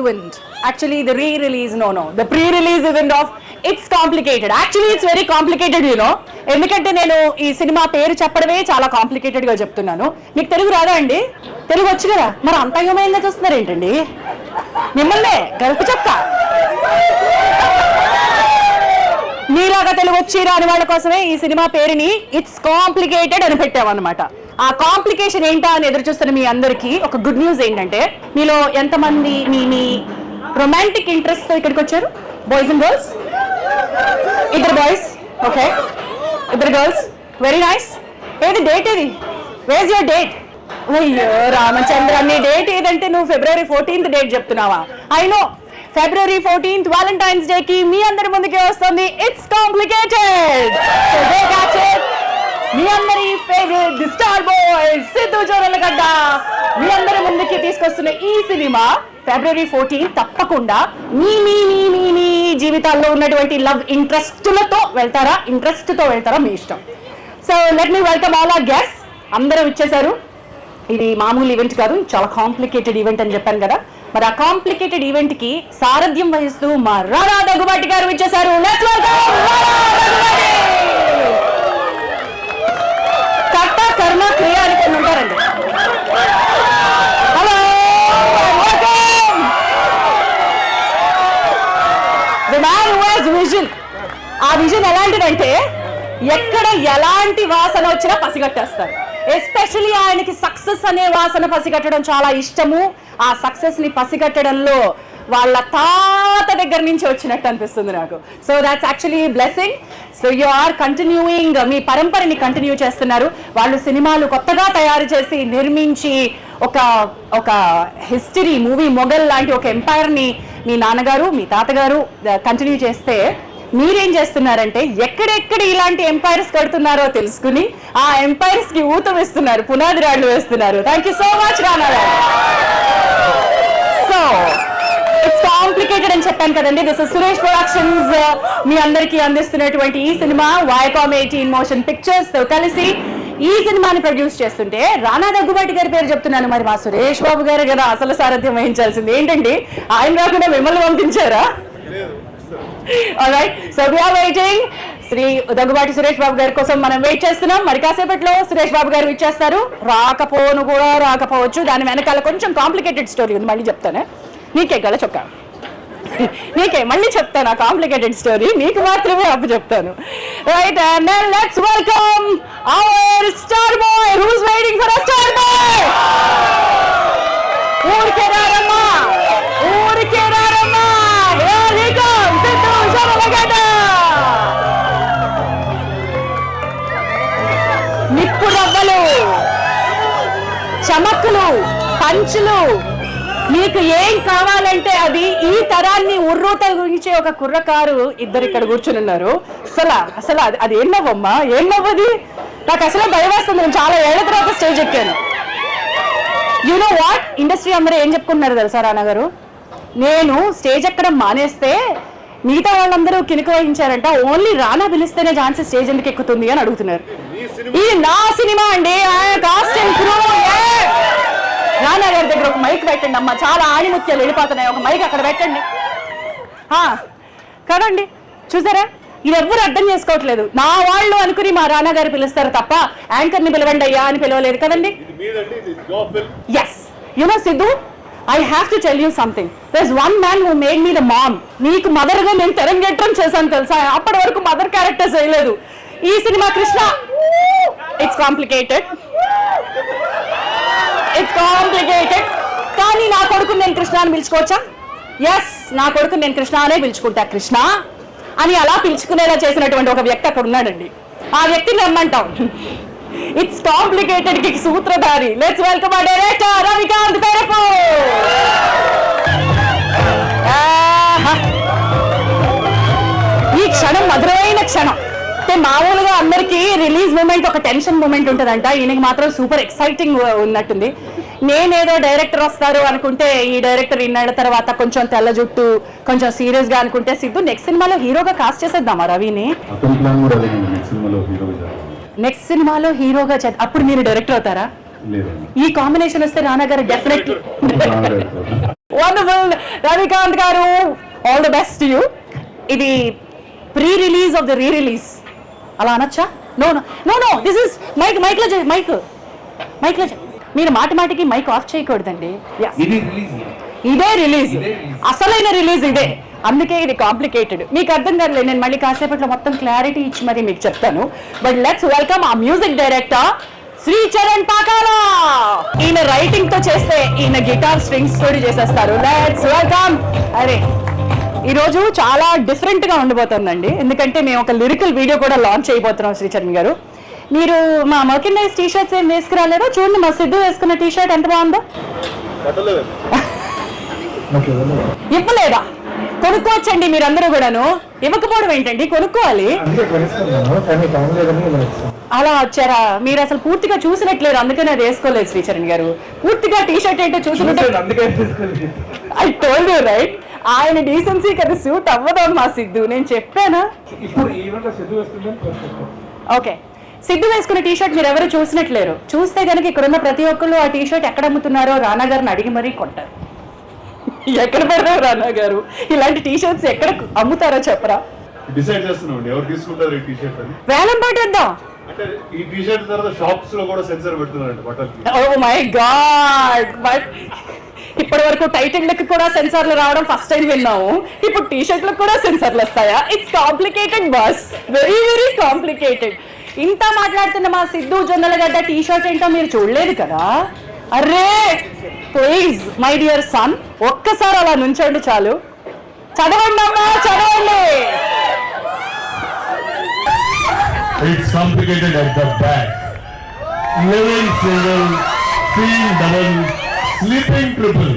event. Actually, the re-release, no. The pre-release event of It's Complicated. Actually, it's very complicated, you know. ఎందుకంటే నేను ఈ cinema పేరు చెప్పడమే చాలా కాంప్లికేటెడ్ గా చెప్తున్నాను. మీకు తెలుగు రాదా అండి? తెలుగు వచ్చు కదా, మరి అంత అయోమయంగా చూస్తున్నారు ఏంటండి? మిమ్మల్నే గరుపు చెప్తా. మీలాగా తెలుగు వచ్చి రాని వాళ్ళ కోసమే ఈ సినిమా పేరుని ఇట్స్ కాంప్లికేటెడ్ అని పెట్టామన్నమాట. ఆ కాంప్లికేషన్ ఏంటా అని ఎదురు చూస్తున్న మీ అందరికీ ఒక గుడ్ న్యూస్ ఏంటంటే, మీలో ఎంతమంది మీ రొమాంటిక్ ఇంట్రెస్ట్ తో ఇక్కడికి వచ్చారు? Boys and girls? ఇద్దరు బాయ్స్, ఓకే, ఇద్దరు గర్ల్స్, వెరీ నైస్. ఏది డేట్? ఏది? Where your date? అయ్యో రామచంద్ర, నీ డేట్ ఏదంటే నువ్వు February 14th డేట్ చెప్తున్నావా? I know, February 14th Valentine's Day కి మీ అందరి ముందుకే వస్తుంది ఇట్స్ కాంప్లికేటెడ్. మీ అందరి favourite the star boy Siddhu Jonnalagadda మీ అందరి ముందుకి తీసుకొస్తున్న ఈ సినిమా February 14th తప్పకుండా మీ మీ మీ మీ మీ జీవితాల్లో ఉన్నటువంటి లవ్ ఇంట్రెస్ట్లతో వెళ్తారా మీ ఇష్టం. So let me welcome all our guests. అందరూ ఇచ్చేశారు. ఇది మామూలు ఈవెంట్ కాదు, చాలా కాంప్లికేటెడ్ ఈవెంట్ అని చెప్పాను కదా. మరి ఆ కాంప్లికేటెడ్ ఈవెంట్ కి సారథ్యం వహిస్తూ మా రానా దగ్గుబాటి గారు ఇచ్చేశారు. లెట్స్ వెల్కమ్ కర్త కర్మ క్రియ అని కొన్ని ఉంటారండి. Hello, welcome the man who has vision. ఆ విజన్ ఎలాంటిదంటే ఎక్కడ ఎలాంటి వాసన వచ్చినా పసిగట్టేస్తారు. ఎస్పెషల్లీ ఆయనకి సక్సెస్ అనే వాసన పసిగట్టడం చాలా ఇష్టము. ఆ సక్సెస్ ని పసిగట్టడంలో వాళ్ళ తాత దగ్గర నుంచి వచ్చినట్టు అనిపిస్తుంది నాకు. So that's actually blessing. So you are continuing, మీ పరంపరని కంటిన్యూ చేస్తున్నారు. వాళ్ళు సినిమాలు కొత్తగా తయారు చేసి నిర్మించి ఒక హిస్టరీ మూవీ మొఘల్ లాంటి ఒక ఎంపైర్ ని మీ నాన్నగారు మీ తాతగారు కంటిన్యూ చేస్తే, మీరేం చేస్తున్నారంటే ఎక్కడెక్కడ ఇలాంటి ఎంపైర్స్ కడుతున్నారో తెలుసుకుని ఆ ఎంపైర్స్ కి ఊతం ఇస్తున్నారు, పునాది రాళ్లు వేస్తున్నారు. థ్యాంక్ యూ సో మచ్ రానా గారు. సో ఇట్స్ కాంప్లికేటెడ్ అని చెప్పాను కదండి. దిస్ ఇస్ సురేష్ ప్రొడక్షన్స్ మీ అందరికీ అందిస్తున్నటువంటి ఈ సినిమా Viacom 18 మోషన్ పిక్చర్స్ తో కలిసి ఈ సినిమాని ప్రొడ్యూస్ చేస్తుంటే రానా దగ్గుబాటి గారి పేరు చెప్తున్నాను. మరి మా సురేష్ బాబు గారు కదా అసలు సారథ్యం వహించాల్సింది. ఏంటండి ఆయన రాకుండా మిమ్మల్ని పంపించారా? Alright, so we are waiting. Shri Daggubati Suresh Babu గారి కోసం మనం వెయిట్ చేస్తున్నాం. మరి కాసేపట్లో సురేష్ బాబు గారు ఇచ్చేస్తారు. రాకపోవచ్చు. దాని వెనకాల కొంచెం కాంప్లికేటెడ్ స్టోరీ ఉంది, మళ్ళీ చెప్తాను. నీకే గల చొక్కా, నీకే మళ్ళీ చెప్తాను ఆ కాంప్లికేటెడ్ స్టోరీ. నీకు మాత్రమే అప్పు చెప్తాను. Right, and then let's welcome our star boy who is waiting for a star boy. ఊరికే రారమ్మా. నిప్పు రవ్వలు, చమక్కులు, పంచులు, మీకు ఏం కావాలంటే అది ఈ తరాన్ని ఉర్రూతగించే ఒక కుర్రకారు ఇద్దరు ఇక్కడ కూర్చుని ఉన్నారు. అసలు అది ఏం నవ్వమ్మా, ఏం నవ్వది? నాకు అసలు భయం వేస్తుంది. నేను చాలా ఏళ్ల తర్వాత స్టేజ్ ఎక్కాను. యు నో వాట్, ఇండస్ట్రీ అందరూ ఏం చెప్పుకుంటున్నారు తెలుసా రానా గారు? నేను స్టేజ్ ఎక్కడం మానేస్తే మిగతా వాళ్ళందరూ కినుక వహించారంట, ఓన్లీ రానా పిలిస్తేనే ఝాన్సీ స్టేజ్ ఎందుకు ఎక్కుతుంది అని అడుగుతున్నారు. ఇది నా సినిమా అండి, కాస్ట్ అండ్ క్రూ. రానా గారి దగ్గర ఒక మైక్ పెట్టండి అమ్మా, చాలా ఆణిముత్యాలు వెళ్ళిపోతున్నాయి. ఒక మైక్ అక్కడ పెట్టండి కదండి. చూసారా, ఇది ఎవ్వరు అర్థం చేసుకోవట్లేదు. నా వాళ్ళు అనుకుని మా రానా గారు పిలుస్తారు తప్ప యాంకర్ ని పిలవండి అయ్యా అని పిలవలేదు కదండి. Yes, you know Siddhu, I have to tell you something. There's one man who made me the mom. నీకు మదర్ గా నేను తెరంగేట్రం చేశాను తెలుసా? అప్పటి వరకు మదర్ క్యారెక్టర్స్ వేయలేదు. ఈ సినిమా కృష్ణ, ఇట్స్ కాంప్లికేటెడ్ కానీ నా కొడుకు నేను కృష్ణ అని పిలుచుకోవచ్చా? ఎస్, నా కొడుకు నేను కృష్ణ అనే పిలుచుకుంటా. కృష్ణ అని అలా పిలుచుకునేలా చేసినటువంటి ఒక వ్యక్తి అక్కడ ఉన్నాడండి. ఆ వ్యక్తిని రమ్మంటాం. ఇట్స్ కాంప్లికేటెడ్ కి సూత్రధారి. Let's welcome our director Ravikanth Karapu. ఈ క్షణం మధురమైన క్షణం. అంటే మామూలుగా అందరికీ రిలీజ్ మూమెంట్ ఒక టెన్షన్ మూమెంట్ ఉంటుందంట, ఈయనకి మాత్రం సూపర్ ఎక్సైటింగ్ ఉన్నట్టుంది. నేనేదో డైరెక్టర్ వస్తారు అనుకుంటే ఈ డైరెక్టర్ ఇన్నాళ్ళ తర్వాత కొంచెం తెల్ల జుట్టు, కొంచెం సీరియస్ గా అనుకుంటే సిద్ధు నెక్స్ట్ సినిమాలో హీరోగా కాస్ట్ చేసేద్దామా రవిని? నెక్స్ట్ సినిమాలో హీరోగా అప్పుడు మీరు డైరెక్టర్ అవుతారా? ఈ కాంబినేషన్ వస్తే రానా గారు definitely wonderful Ravikanth garu, all the best you. ఇది pre release of the re release అలా అనొచ్చా? No no no no, this is mic. మైక్లో మీరు మాటికి మైక్ ఆఫ్ చేయకూడదండి. ఇదే రిలీజ్, అసలైన రిలీజ్ ఇదే, అందుకే ఇది కాంప్లికేటెడ్. మీకు అర్థం కాదులే, నేను మళ్ళీ కాసేపట్లో మొత్తం క్లారిటీ ఇచ్చి మరి మీకు చెప్తాను. బట్ లెట్స్ వెల్కమ్ ఆ మ్యూజిక్ డైరెక్టర్ శ్రీ చరణ్ పాకాల. ఈయన రైటింగ్ తో చేస్తే ఈయన గిటార్ స్ట్రింగ్స్ తోటి చేసేస్తారు. Let's welcome. అరే ఈరోజు చాలా డిఫరెంట్ గా ఉండబోతుందండి, ఎందుకంటే మేము ఒక లిరికల్ వీడియో కూడా లాంచ్ చేయబోతున్నాం. శ్రీచరణ్ గారు, మీరు మా మర్కెండైజ్ టీ షర్ట్స్ ఏం వేసుకురాలేదో చూడండి. మా సిద్ధు వేసుకున్న టీ షర్ట్ ఎంత బాగుందో. ఇవ్వలేదా? కొనుక్కోవచ్చండి మీరందరూ కూడాను. ఇవ్వకపోవడం ఏంటండి, కొనుక్కోవాలి. అలా వచ్చారా? మీరు అసలు పూర్తిగా చూసినట్లేరు, అందుకనే అది వేసుకోలేదు శ్రీచరణ్ గారు. పూర్తిగా టీ షర్ట్ ఏంటో చూసినట్టు. ఐ టోల్డ్ యూ రైట్, ఆయన డీసెన్సీకి అది సూట్ అవ్వదమ్మా సిద్ధు, నేను చెప్పానా? ఓకే, సిద్ధు వేసుకున్న టీ షర్ట్ మీరు ఎవరు చూసినట్లేరు. చూస్తే కనుక ఇక్కడున్న ప్రతి ఒక్కళ్ళు ఆ టీ షర్ట్ ఎక్కడ అమ్ముతున్నారో రానా గారిని అడిగి మరీ కొంటారు. ఎక్కడ పెడతారు రానా గారు? ఇలాంటి టీ షర్ట్స్ ఎక్కడ అమ్ముతారో చెప్పరా? డిసైడ్ చేస్తున్నాం ఎవరు తీసుకుంటారు ఈ టీ షర్ట్ అని. వేలం పాటేద్దాం. అంటే ఈ టీ షర్ట్ తర్వాత షాప్స్ లో కూడా సెన్సర్ పెడుతున్నారంట బట్టలకి. ఓ మై గాడ్, బట్ ఇప్పటి వరకు టైటిల్కి కూడా సెన్సార్లు రావడం ఫస్ట్ టైం విన్నాము. ఇప్పుడు టీ షర్ట్లకు కూడా సెన్సార్లు వస్తాయా? It's complicated boss, very very complicated. ఇంత మాట్లాడుతున్న మా సిద్ధు జొన్నలగడ్డ టీ షర్ట్ ఏంటో మీరు చూడలేదు కదా? అరే ప్లీజ్ మై డియర్ సన్, ఒక్కసారి అలా నుంచండి చాలు. చదవండి అమ్మా, చదవండి. It's complicated at the back. Living single, seeing double, sleeping triple.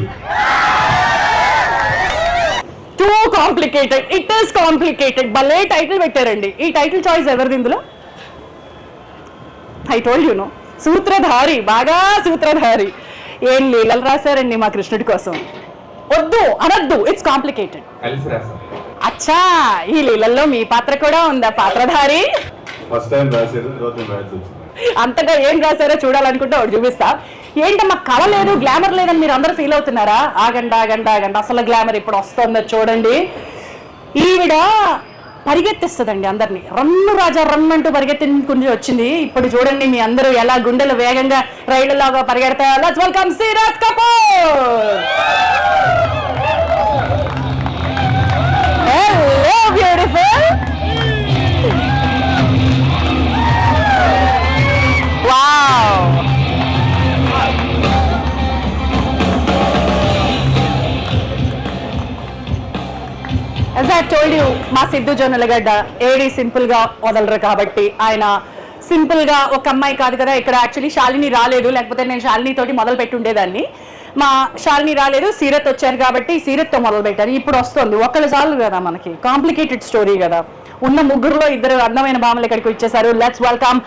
Too complicated. It is complicated. భలే టైటిల్ పెట్టారండి. ఈ టైటిల్ చాయిస్ ఎవరిది ఇందులో? I told you, no. సూత్రధారి, బాగా సూత్రధారి. ఏం లీలలు రాశారండి మా కృష్ణుడి కోసం. వద్దు అనద్దు, ఇట్స్ కాంప్లికేటెడ్. అచ్చా, ఈ లీలల్లో మీ పాత్ర కూడా ఉందా పాత్రధారి? ఫస్ట్ టైం రాశారు, తర్వాత మ్యాచ్ వచ్చింది. అంతగా ఏం రాశారో చూడాలనుకుంటే ఒకటి చూపిస్తా. ఏంటమ్మా కళ లేదు, గ్లామర్ లేదని మీరు అందరూ ఫీల్ అవుతున్నారా? ఆగండి, అసలు గ్లామర్ ఇప్పుడు వస్తుందో చూడండి. ఈవిడ పరిగెత్తిస్తుందండి అందరినీ. రన్ను రాజా రన్ అంటూ పరిగెత్తుకుని వచ్చింది. ఇప్పుడు చూడండి మీ అందరూ ఎలా గుండెలు వేగంగా రైళ్లలాగా పరిగెడతారు. Let's welcome Seerat Kapoor. Hello beautiful. Wow, as I told you, మా సిద్ధు జొన్నలగడ్డ ఏడి సింపుల్ గా వదలరు కాబట్టి ఆయన సింపుల్ గా ఒక అమ్మాయి కాదు కదా. ఇక్కడ యాక్చువల్లీ శాలిని రాలేదు, లేకపోతే నేను శాలిని తోటి మొదలు పెట్టి ఉండేదాన్ని. మా శాలిని రాలేదు, సీరత్ వచ్చారు కాబట్టి సీరత్తో మొదలు పెట్టారు. ఇప్పుడు వస్తుంది, ఒకళ్ళు చాలు కదా మనకి. కాంప్లికేటెడ్ స్టోరీ కదా. ఉన్న ముగ్గురులో ఇద్దరు అందమైన భామలు ఇక్కడికి ఇచ్చేసారు. Let's welcome.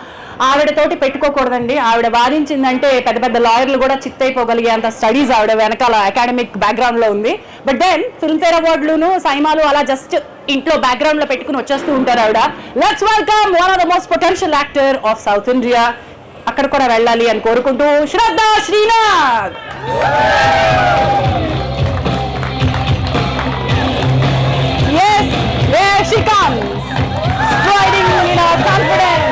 ఆవిడతోటి పెట్టుకోకూడదండి, ఆవిడ వాదించిందంటే పెద్ద పెద్ద లాయర్లు కూడా చిత్తైపోగలిగే అంత స్టడీస్ ఆవిడ వెనకాల అకాడమిక్ బ్యాక్గ్రౌండ్ లో ఉంది. బట్ దెన్ ఫిల్మ్ఫేర్ అవార్డులను సైమాలు అలా జస్ట్ ఇంట్లో బ్యాక్గ్రౌండ్ లో పెట్టుకుని వచ్చేస్తూ ఉంటారు ఆవిడ. Let's welcome one of the most potential actor of south India. అక్కడ కూడా వెళ్ళాలి అని కోరుకుంటూ శ్రద్ధ Srinath. Yes, there she comes, striding in her confidence.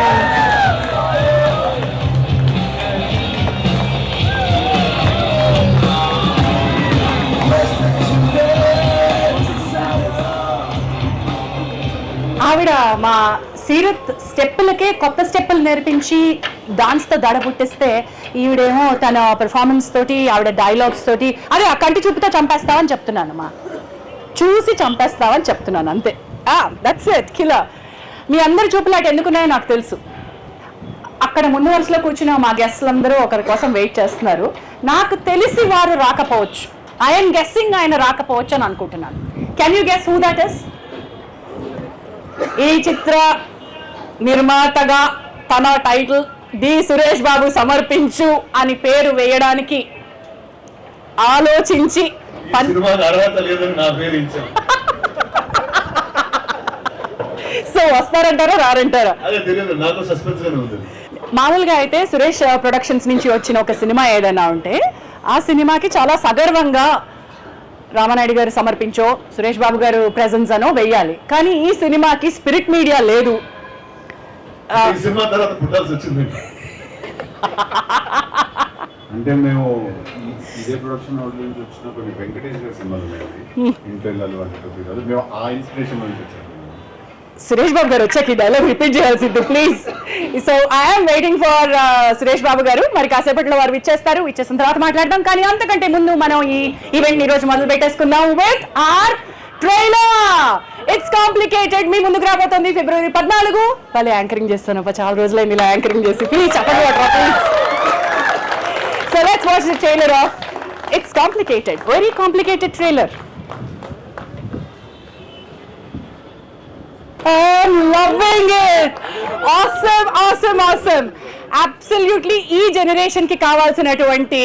ఆవిడ మా సీరత్ స్టెప్పులకే కొత్త స్టెప్పులు నేర్పించి డాన్స్తో దడ పుట్టిస్తే, ఈవిడేమో తన పెర్ఫార్మెన్స్ తోటి ఆవిడ డైలాగ్స్ తోటి అదే ఆ కంటి చూపుతో చంపేస్తావని చెప్తున్నాను, మా చూసి చంపేస్తావని చెప్తున్నాను అంతే. దట్స్ ఇట్ కిలా. మీ అందరి చూపులాట ఎందుకున్నాయో నాకు తెలుసు. అక్కడ ముందు వరుసలో కూర్చున్న మా గెస్ట్లందరూ ఒకరి కోసం వెయిట్ చేస్తున్నారు. నాకు తెలిసి వారు రాకపోవచ్చు. ఐఎమ్ గెస్సింగ్ ఆయన రాకపోవచ్చు అని అనుకుంటున్నాను. Can you guess who that is? ఈ చిత్ర నిర్మాతగా తన టైటిల్ డి సురేష్ బాబు సమర్పించు అని పేరు వేయడానికి ఆలోచించి సో వస్తారంటారా రారంటారా? మామూలుగా అయితే సురేష్ ప్రొడక్షన్స్ నుంచి వచ్చిన ఒక సినిమా ఏదైనా ఉంటే ఆ సినిమాకి చాలా సగర్వంగా రామానాయుడు గారు సమర్పించో సురేష్ బాబు గారు ప్రెజెన్స్ అనో వెయ్యాలి. కానీ ఈ సినిమాకి స్పిరిట్ మీడియా లేదు. ఈ సినిమా తర్వాత పుట్టాల్సి వచ్చింది. అంటే మేము ఇదే ప్రొడక్షన్ హౌస్ నుంచి వచ్చిన కొన్ని వెంకటేష్ గారి సినిమాలు ఉన్నాయి, ఇంటర్నల్ వంటి మేము ఆ ఇన్స్పిరేషన్ నుంచి వచ్చాము. సురేష్ బాబు గారు వచ్చాక ఈ డైలాగ్ రిపీట్ చేయాల్సింది please. So I'm waiting for Suresh Babu garu. మరి కాసేపట్లో వారు ఇచ్చేసిన తర్వాత మాట్లాడదాం. కానీ అంతకంటే ముందు మనం ఈ ఈవెంట్ ఈ రోజు మొదలు పెట్టేసుకుందాం with our trailer. It's complicated మీ ముందుకు రాబోతుంది ఫిబ్రవరి 14. వాళ్ళు యాంకరింగ్ చేస్తాను చాలా రోజులైంది ఇలా యాంకరింగ్ చేసి. ప్లీజ్ చెప్పండి please. So let's watch the trailer of it's complicated. Very complicated trailer. I'm loving it. Awesome. Absolutely ఈ జనరేషన్ కి కావాల్సినటువంటి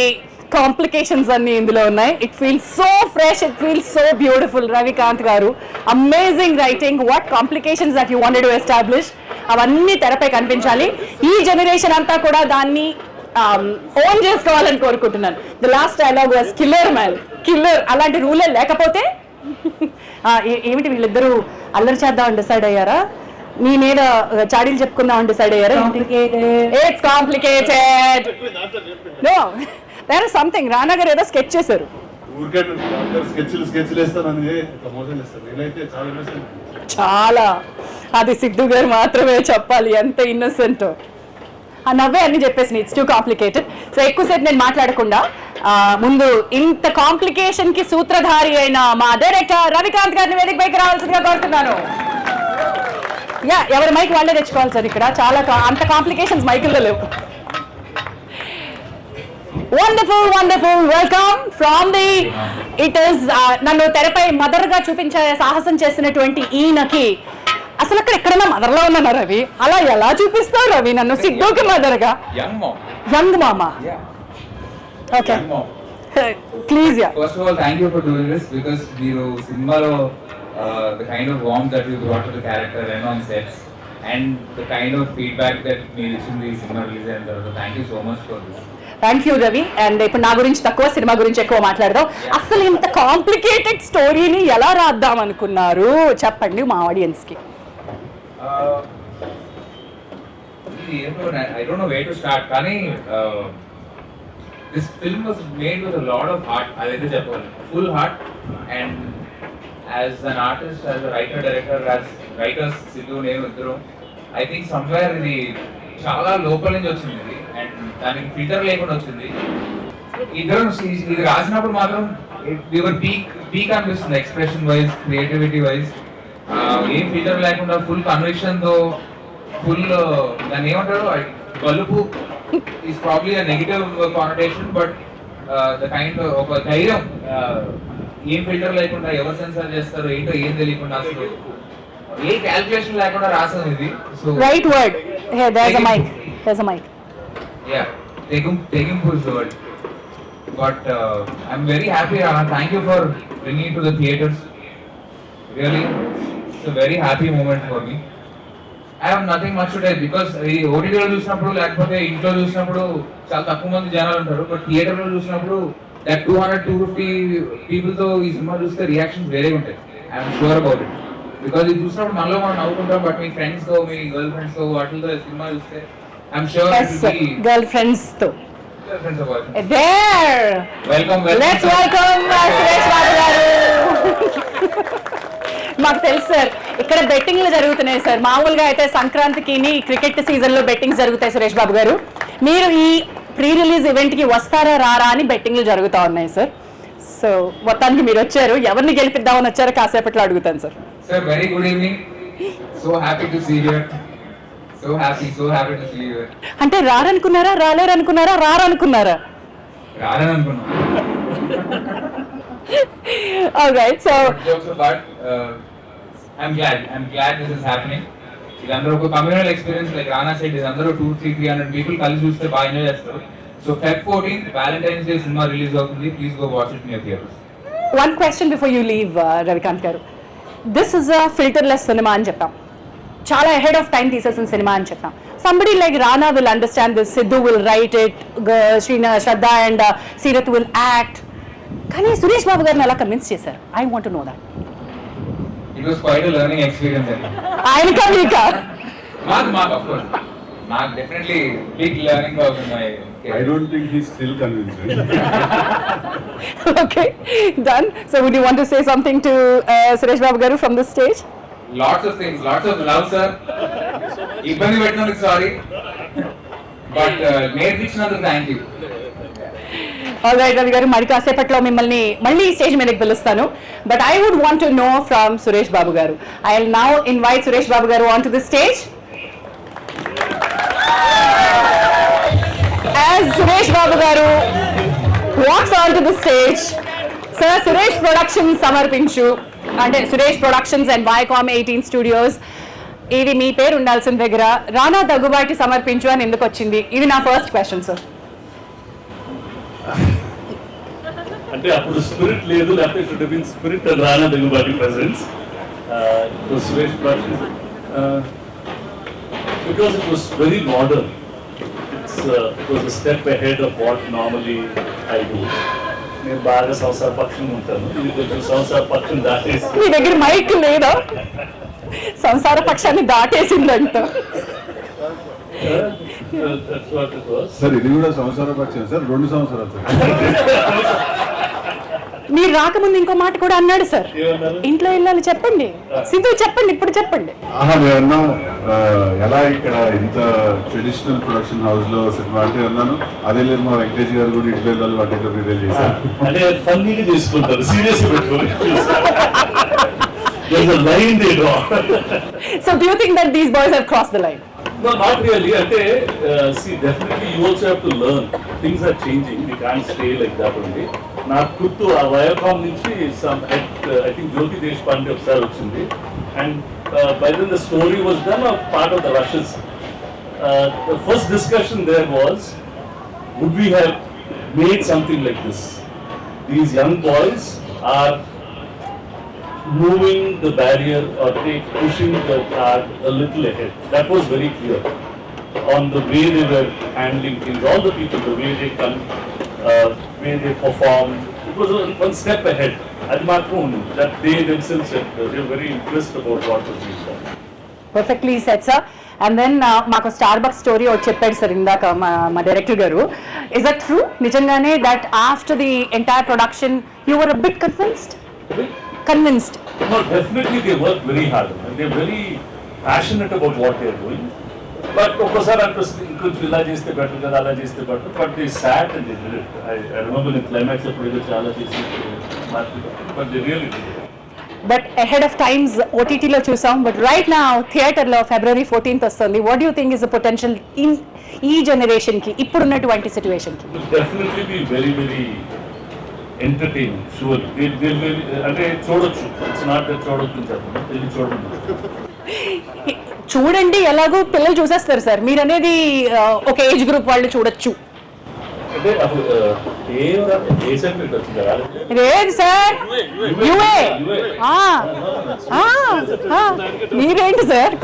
కాంప్లికేషన్స్ అన్ని ఇందులో ఉన్నాయి. It feels so fresh, it feels so beautiful. Ravikanth garu amazing writing. What complications that you wanted to establish అవన్నీ తెరపై కనిపించాలి. ఈ జనరేషన్ అంతా కూడా దాన్ని ఓన్ చేసుకోవాలని కోరుకుంటున్నాను. The last dialogue was killer man, killer. అలాంటి రూలే లేకపోతే ఏమిటి వీళ్ళిద్దరూ అల్లరి చేద్దామని డిసైడ్ అయ్యారా? నీ మీద చాడీలు చెప్పుకుందామని డిసైడ్ అయ్యారా? It's complicated. No there is something. Rana గారు ఏదో స్కెచ్ చేశారు. చాలా అది సిద్ధు గారు మాత్రమే చెప్పాలి ఎంత ఇన్నోసెంట్. ఆ నవ్వే అన్ని చెప్పేసి ఇట్స్ టూ కాంప్లికేటెడ్. సో ఎక్కువసేపు నేను మాట్లాడకుండా ముందు ఇంత కాంప్లికేషన్ కి సూత్రధారి అయిన మా డైరెక్టర్ రవికాంత్ గారిని వేదిక పైకి రావాల్సిందిగా కోరుతున్నాను. ఎవరి మైక్ వాళ్ళే తెచ్చుకోవాలి సార్. ఇక్కడ చాలా అంత కాంప్లికేషన్స్ మైకుల్లో లేవు. Wonderful welcome from the it is నన్ను తెరపై మదర్ గా చూపించే సాహసం చేసినటువంటి ఈయనకి అసలు అక్కడ ఎక్కడన్నా మదర్ లో ఉన్నాను రవి. అలా ఎలా చూపిస్తావు రవి నన్ను? సిద్ధుకి మదర్ గా యంగ్ మామా. Okay please. First of all, thank you for doing this because మీరు సినిమాలో the kind of warmth that you brought to the character and on sets and the kind of feedback that మీరు ఇచ్చింది cinema release అయిన తర్వాత. Thank you so much for this. Thank you Ravi. And ఇప్పుడు నా గురించి తక్కువ, సినిమా గురించి ఎక్కువ మాట్లాడదాం. అసలు ఇంత కాంప్లికేటెడ్ స్టోరీని ఎలా రాద్దాం అనుకున్నారు చెప్పండి మా ఆడియన్స్ కి. I don't know where to start. కానీ this film was made with a lot of heart. అదైతే చెప్పాలి, full heart. And as an artist, as a writer director, as writers Siddhu నేను ఇద్దరు, I think somewhere ఇది చాలా లోపల నుంచి వచ్చింది ఇది. అండ్ దానికి ఫిల్టర్ లేకుండా వచ్చింది. ఇద్దరం ఇది రాసినప్పుడు మాత్రం we were peak అనిపిస్తుంది ఎక్స్ప్రెషన్ వైజ్, క్రియేటివిటీ వైజ్. ఏం ఫిల్టర్ లేకుండా ఫుల్ కన్విక్షన్ తో, ఫుల్ దాన్ని ఏమంటారు కలుపు is probably a negative connotation, but the kind ఒక ధైర్యం, ఏం ఫిల్టర్ లేకుండా ఎవరు సెన్సార్ చేస్తారు ఏంటో ఏం తెలియకుండా అసలు ఏ క్యాల్కులేషన్ లేకుండా రాసాం ఇది. So right word. there's a mic. Yeah, taking push the word. But I'm very happy. Thank you for bringing it to the theaters. Really, it's a very happy moment for me. I have nothing much to tell because ఈ ఓటీటీలో చూసినప్పుడు లేకపోతే ఇంట్లో చూసినప్పుడు చాలా తక్కువ మంది జనాలు ఉంటారు. బట్ థియేటర్లో చూసినప్పుడు దట్ 200-250 పీపుల్తో ఈ సినిమా చూస్తే రియాక్షన్స్ వేరే ఉంటాయి. I'm sure about it. Because ఇది చూసినప్పుడు మనలో మనం నవ్వుకుంటాం, బట్ మీ ఫ్రెండ్స్తో, మీ గర్ల్ ఫ్రెండ్స్తో వాటితో సినిమా చూస్తే ఐఎమ్ షూర్ గర్ల్ ఫ్రెండ్స్ తో ఫ్రెండ్స్ అవ్వాలి. there welcome. let's welcome Suresh Babu garu. మాకు తెలుసు సార్ ఇక్కడ బెట్టింగ్లు జరుగుతున్నాయి సార్. మామూలుగా అయితే సంక్రాంతికి క్రికెట్ సీజన్ లో బెట్టింగ్స్ జరుగుతాయి సురేష్ బాబు గారు. మీరు ఈ ప్రీ రిలీజ్ ఈవెంట్ కి వస్తారా రారా అని బెట్టింగ్లు జరుగుతూ ఉన్నాయి సార్. సో మొత్తానికి మీరు వచ్చారు, ఎవరిని గెలిపిద్దామని వచ్చారో కాసేపట్లో అడుగుతాను sir. Sir, very good evening. So happy to see you here. So happy to see you here. అంటే రారనుకున్నారా, రాలేరనుకున్నారా, రారనుకున్నారా? రారనుకున్నా. All right, so jokes apart, I'm glad this is happening. ఇదందరూ ఒక communal experience, like Rana side ఇదందరూ 200-300 people కలిసి చూస్తే బాగా enjoy చేస్తారు. So Feb 14 Valentine's Day సినిమా release అవుతుంది. Please go watch it in your theatres. one question before you leave, Ravikant garu. This is a filterless cinema అని చెప్పాం, చాలా ahead of time తీసేసిన సినిమా అని చెప్పాం. Somebody like Rana will understand this, Sidhu will write it, Shraddha and Seerath will act. కానీ సురేష్ బాబు గారిని ఎలా convince చేశారు? I want to know that. It was quite learning experience అండి. ఆయనకా మీకా? మాకు ఆఫ్ కోర్స్ మాకు డెఫినెట్లీ బిగ్ లెర్నింగ్ అవుతుంది my I don't think he's still convinced. Okay, done. So would you want to say something to Suresh Babu garu from this stage? Lots of things, lots of love sir. ఇబ్బంది పెట్టినందుకు sorry, but నేర్పించినందుకు thank you. All right Ravi garu, మరి కాసేపట్లో మిమ్మల్ని మళ్ళీ stage మీదకి పిలుస్తాను. But I would want to know from Suresh Babu garu. I will now invite Suresh Babu garu on to the stage. As Suresh Babu garu walks onto the stage, Sir Suresh Productions samarpinchu, ante Suresh Productions and Viacom 18 Studios, ఇది మీ పేరు ఉండాల్సిన దగ్గర రానా దగ్గుబాటి సమర్పించు అని ఎందుకు వచ్చింది? ఇది నా ఫస్ట్ క్వశ్చన్ సార్. అంటే అప్పుడు స్పిరిట్ లేదు, లేకపోతే it would been spirit and Rana Daggubati presence. Suresh productions because it was very modern. It was a step ahead of what normally I do. నేను బాగా సంసార పక్షం ఉంటాను, ఇది కొంచెం సంసార పక్షం దాటేసి. మీ దగ్గర మైక్ లేదా? సంసార పక్షాన్ని దాటేసిందంట. That's what it was. Sir ఇది కూడా సంవత్సరాల పక్షం సార్, 2 సంవత్సరాలు సార్. మీరు రాకముందు ఇంకో మాట కూడా అన్నాడు సార్. ఏమన్నారు? ఇంట్లో వెళ్ళాలి చెప్పండి, సింధు చెప్పండి, ఇప్పుడు చెప్పండి. మేమన్నా ఎలా ఇక్కడ ఇంత ట్రెడిషనల్ ప్రొడక్షన్ హౌస్ లో సినిమా అంటే అన్నాను. అదే లేదు మా వెంకటేష్ గారు కూడా ఇంట్లో వెళ్ళాలి వాటితో ప్రిపేర్ చేశారు. అంటే ఫన్నీగా చేసుకుంటారు, సీరియస్ పెట్టుకోవాలి. There's a line they draw. So do you think that these boys have crossed the line? No, not really. అంటే see, definitely you also have to learn. Things are changing. We can't stay like that only. నాకు గుర్తు ఆ వయోకామ్ నుంచి I think జ్యోతి దేశపాండే ఒకసారి వచ్చింది. And by then the story was done of part of the rushes. The first discussion there was, would we have made something like this? These young boys are moving the barrier or pushing the card a little ahead. That was very clear on the way they were handling things. All the people, the way they come, way they perform, it was one step ahead. That they themselves said they were very impressed about what was being done. Perfectly said, sir. And then మాకు Starbucks story ఒకటి చెప్పాడు sir ఇందాక మా director garu. Is that true? నిజంగానే that after the entire production you were a bit convinced? No, definitely they work very hard and they're very passionate about what they're doing. But ఒక్కోసారి అనిపిస్తుంది ఇంకొంచెం ఇలా చేస్తే బెటర్ కదా, అలా చేస్తే better. But they sat and they did it. I remember in climax అప్పుడు ఏదో చాలా చేసి but they really did it. But ahead of times ఓటీటీలో చూసాం, బట్ రైట్ నౌ థియేటర్లో February 14th వస్తుంది. What you think is the potential in ఈ జనరేషన్కి, ఇప్పుడున్నటువంటి సిచ్యువేషన్కి? Definitely be very very entertaining. Sure అంటే చూడొచ్చు. ఇట్స్ నాట్ దట్ చూడొచ్చు చెప్పండి, వెళ్ళి చూడండి. చూడండి, ఎలాగో పిల్లలు చూసేస్తారు సార్. మీరు అనేది ఒక ఏజ్ గ్రూప్ వాళ్ళు చూడొచ్చు. అంటే అప్పుడు ఏ సర్టిఫికేట్ వచ్చింది కదా? లేదు సార్, యుఏ. మీరేంటి sir?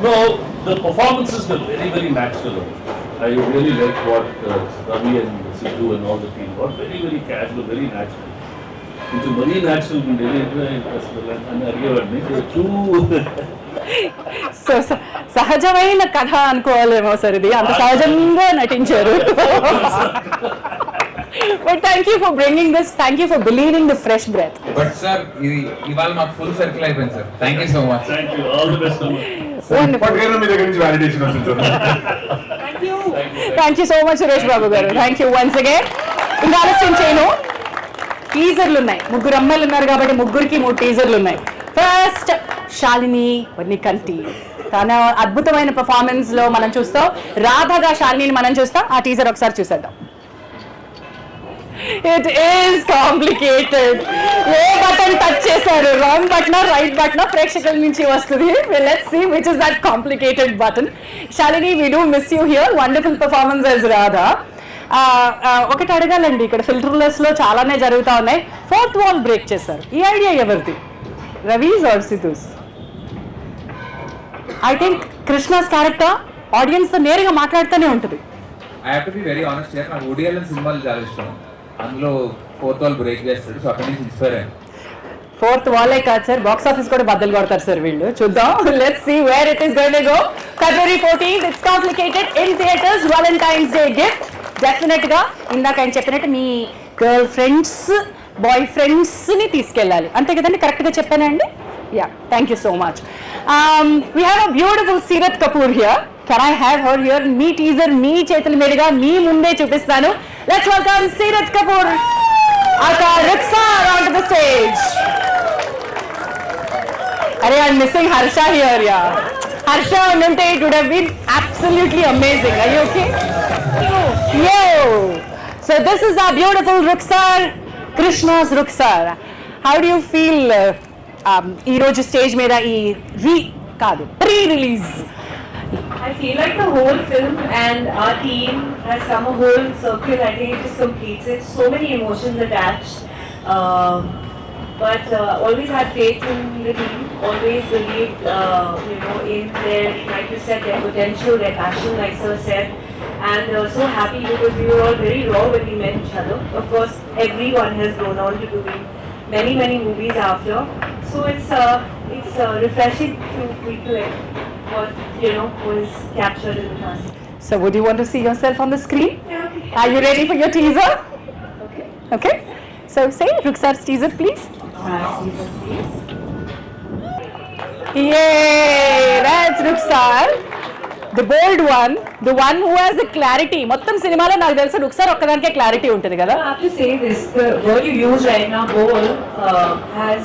No, the performances were very, very natural. I really liked what Ravi and Sidhu and all the team got. Very, very casual, very natural. It's very natural, very personal. And అడిగేవాడిని so సహజమైన కథ అనుకోవాలేమో sir, ఇది అంత సహజంగా నటించారు. But thank you for bringing this. Thank you for believing the fresh breath. But sir ఇది ఇవాళ మాకు ఫుల్ సర్కిల్ అయిపోయింది sir. Thank you so much. Thank you. All the best. Wonderful. ఇప్పటికైనా మీ దగ్గర నుంచి వ్యాలిడేషన్ వస్తుంది sir. Thank you so much Suresh Babu garu. Thank you once again. ఇంకా ఆలస్యం చేయను, టీజర్లు ఉన్నాయి. 3 అమ్మాయిలు ఉన్నారు కాబట్టి 3కి 3 టీజర్లు ఉన్నాయి. ఫస్ట్ శాలిని వన్నికంటి, తన అద్భుతమైన పర్ఫార్మెన్స్ లో మనం చూస్తాం. రాధగా శాలిని మనం చూస్తాం. ఆ టీజర్ ఒకసారి చూసేద్దాం. It is complicated. ఏ బటన్ టచ్ చేశారు? Wrong button, right button? ప్రేక్షకుల నుంచి వస్తుంది. Let's see which is that complicated button. Shalini, we do miss you here. Wonderful performance as Radha. ఒకటి అడగాలండి, ఇక్కడ ఫిల్టర్లెస్ లో చాలానే జరుగుతూ ఉన్నాయి. 4th వాల్ బ్రేక్ చేశారు. ఈ ఐడియా ఎవరిది? Ravi's or Siddhu's? I think Krishna's character audience తో నేరుగా మాట్లాడుతూనే ఉంటుంది. I have to be very honest here. నాకు ఓడిఎల్ సినిమాలు చాలా ఇష్టం. అందులో ఫోర్త్ వాల్ బ్రేక్ చేస్తాడు. సో అక్కడి నుంచి ఇన్స్పైర్ అయ్యాను. ఫోర్త్ వాలే కాదు సార్, బాక్స్ ఆఫీస్ కూడా బద్దలు కొడతారు సార్ వీళ్ళు. చూద్దాం, let's see where it is going to go. February 14th, it's complicated in theatres. Valentine's Day gift definite గా ఇందాక ఆయన చెప్పినట్టు మీ గర్ల్ ఫ్రెండ్స్, బాయ్ ఫ్రెండ్స్ ని తీసుకెళ్ళాలి, అంతే కదండి? కరెక్ట్ గా చెప్పానండి? Yeah, thank you so much. We have a beautiful Seerat Kapoor here. Can I have her here? మీ టీజర్ మీ చేతుల మీదుగా మీ ముందే చూపిస్తాను. Let's welcome Seerat Kapoor aka Rukhsar onto the stage. Arey, I'm missing Harsha here, yeah. Harsha unte it would have been absolutely amazing. Are you okay? Yo. So this is our beautiful Rukhsar, Krishna's Rukhsar. How do you feel ee roju stage meda ee pre-release? I feel like the whole film and our team has come a whole circle. I think it just completes it. So many emotions attached. But always had faith in the team. Always believed, in their, like you said, their potential, their passion, like Sir said. And so happy because we were all very raw when we met each other. Of course, everyone has grown on to doing many movies after. So it's refreshing to recollect what was captured in the past. So would you want to see yourself on the screen? Yeah, okay. Are you ready for your teaser? Okay. Okay. So say Rukhsar's teaser, please. Season, please. Yay! That's Rukhsar. The bold one, the one who has the clarity. మొత్తం సినిమాలో నాకు తెలుసు Rukhsar ఒక్కదానికే clarity ఉంటుంది కదా. I have to say this, the word you use right now, bold, has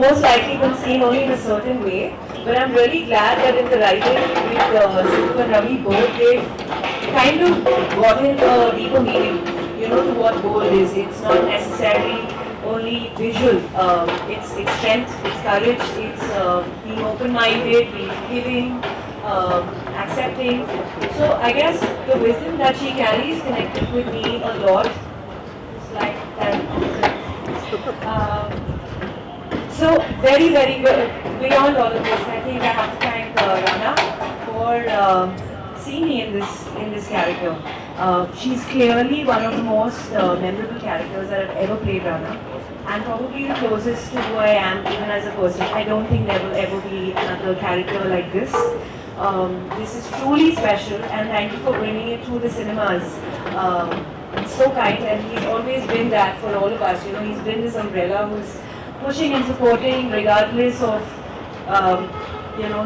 most likely been seen only in a certain way. But I'm really glad that in the writing with Sidhu and Ravi both, they've kind of gotten a deeper meaning, to what bold is. It's not necessarily only visual. It's strength, it's courage, it's being open-minded, being giving, accepting. So I guess the wisdom that she carries connected with me a lot. It's like that. So very good. Beyond all of this, I think I have to thank Rana for seeing me in this character. She's clearly one of the most memorable characters that I've ever played, Rana, and probably the closest to who I am even as a person. I don't think there will ever be another character like this. This is truly special, and thank you for bringing it to the cinemas. He's so kind, and he's always been that for all of us. He's been this umbrella who's pushing and supporting regardless of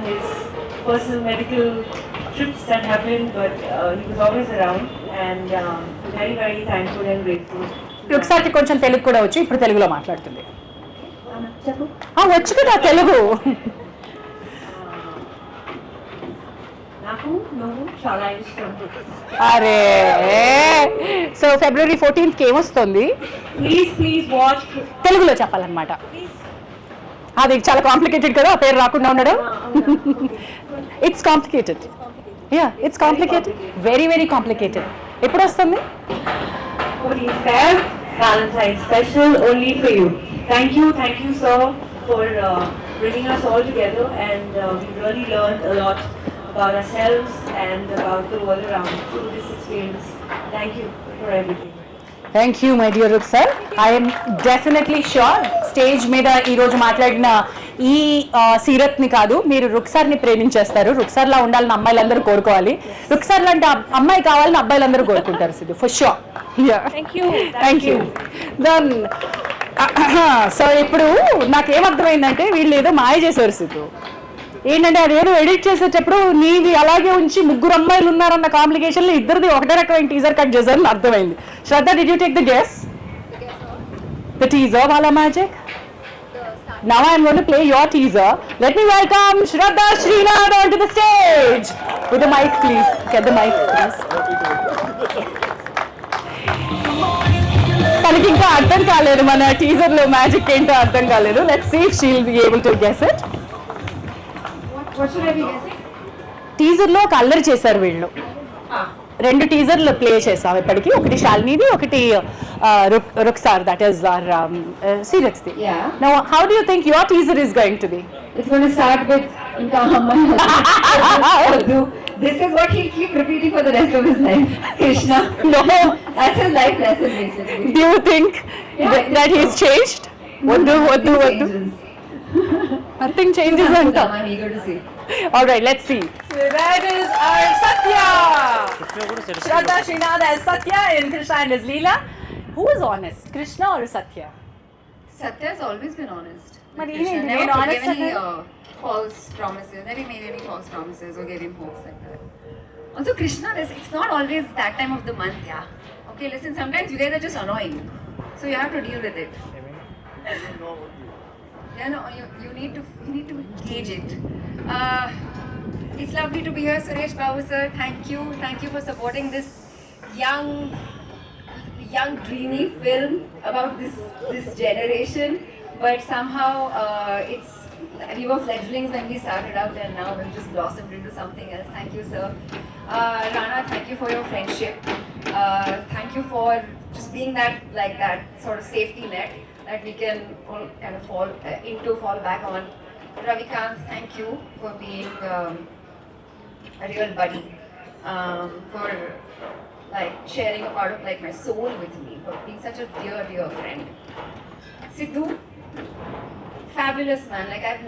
his personal medical trips that happened, but he was always around, and very thankful and grateful. Rukhsarకి కొంచెం తెలుగు కూడా వచ్చి ఇప్పుడు తెలుగులో మాట్లాడుతుంది. చెప్పు. వచ్చు కదా తెలుగు. నాకు నువ్వు చాలా ఇష్టం. అరే, సో February 14th కి ఏమొస్తుంది? Please watch. తెలుగులో చెప్పాలన్నమాట. అది చాలా కాంప్లికేటెడ్ కదా, పేరు రాకుండా ఉండడం. It's complicated. Yeah, it's complicated, very complicated. ఎప్పుడు వస్తుంది? Valentine's special only for you. Thank you sir for bringing us all together, and we really learned a lot about ourselves and about the world around through this experience. Thank you for everything. Thank you my dear Rukhsar. I'm definitely sure stage మీద ఈరోజు మాట్లాడిన ఈ సీరత్ని కాదు, మీరు Rukhsarని ప్రేమించేస్తారు. Rukhsar లా ఉండాలని అమ్మాయిలందరూ కోరుకోవాలి. Rukhsar లాంటి అమ్మాయి కావాలని అబ్బాయిలందరూ కోరుకుంటారు Siddhu, for sure. Thank you. Then so ఇప్పుడు నాకేమర్థమైందంటే వీళ్ళు ఏదో మాయ చేశారు సిద్ధు. ఏంటంటే అదేదో ఎడిట్ చేసేటప్పుడు నీది అలాగే ఉంచి ముగ్గురు అమ్మాయిలు ఉన్నారన్న కాంప్లికేషన్లో ఇద్దరిది ఒకటే రకమైన టీజర్ కట్ చేశారని అర్థమైంది. Shraddha, did you take the guess? The teaser wala magic? Now I am going to play your teaser. Let me welcome Shraddha Srinath onto the stage. With the mic, please. Get the mic, please. తనకి ఇంకా అర్థం కాలేదు మన teaser లో magic ఏంటో అర్థం కాలేదు. Let's see if she will be able to guess it. Teaser లో ఒక అల్లరి చేశారు వీళ్ళు. రెండు టీజర్లు ప్లే చేసాం ఇప్పటికి. ఒకటి శాలినిది, ఒకటి Rukhsar, that is our Sirath's. Yeah. Now how do you think your teaser is going to be? It's going to start with this is what he'll keep repeating for the rest of his life. Krishna. No. That's his life lesson basically. Do you think that he's changed? వద్దు వద్దు Nothing వద్దు changes. Nothing changes అంట. I'm eager to see. All right, let's see. That is our Satya. Shraddha Srinath as Satya and Krishna and as Leela. Who is honest, Krishna or Satya? Satya's always been honest. But he Krishna didn't never remain honest gave any again. false promises. Never made any false promises or gave him hopes like that. Also, Krishna, it's not always that time of the month, yeah. Okay, listen. Sometimes you guys are just annoying, so you have to deal with it. Yeah, no, you need to gauge it. It's lovely to be here, Suresh Babu sir. Thank you for supporting this young dreamy film about this generation. But somehow we were fledglings when we started out, and now we've just blossomed into something else. Thank you, sir. Rana, thank you for your friendship. Thank you for just being that sort of safety net that we can all kind of fall back on. Ravikant, thank you for being a real buddy, for like sharing a part of like my soul with me, for being such a dear friend. Sidhu, fabulous man. Like I've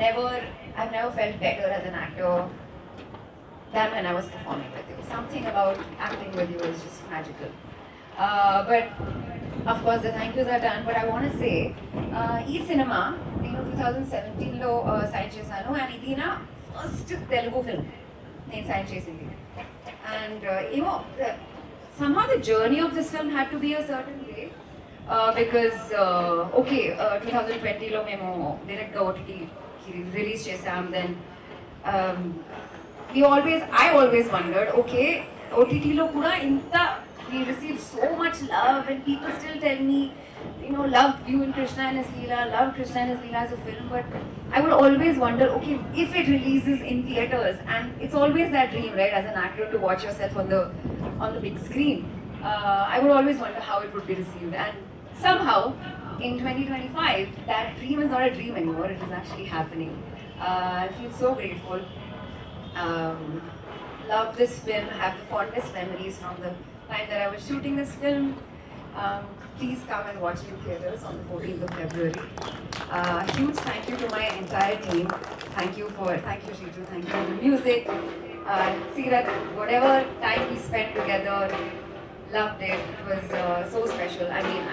never felt better as an actor than when I was performing with you. Something about acting with you is just magical. But of course the thank yous are done. But I want to say, cinema, 2017 లో sign చేశాను, and ఇది నా first Telugu film నేను sign చేసింది. And somehow the journey of this film had to be a certain way. Because 2020 లో మేము direct గా OTT release చేసాం. Then I always wondered, okay, OTT లో కూడా ఇంత we received so much love, and people still tell me, love you in Krishna and his Leela, love Krishna and his Leela as a film. But I would always wonder, okay, if it releases in theaters, and it's always that dream, right, as an actor, to watch yourself on the big screen. I would always wonder how it would be received, and somehow in 2025 that dream is not a dream anymore, it is actually happening. I feel so grateful. Love this film, have the fondest memories from the time that I was shooting this film. Please come and watch it in theaters on the 14th of February. Huge thank you to my entire team. Thank you Shitu, thank you for the music. See that whatever time we spent together, loved it. It was so special. I mean,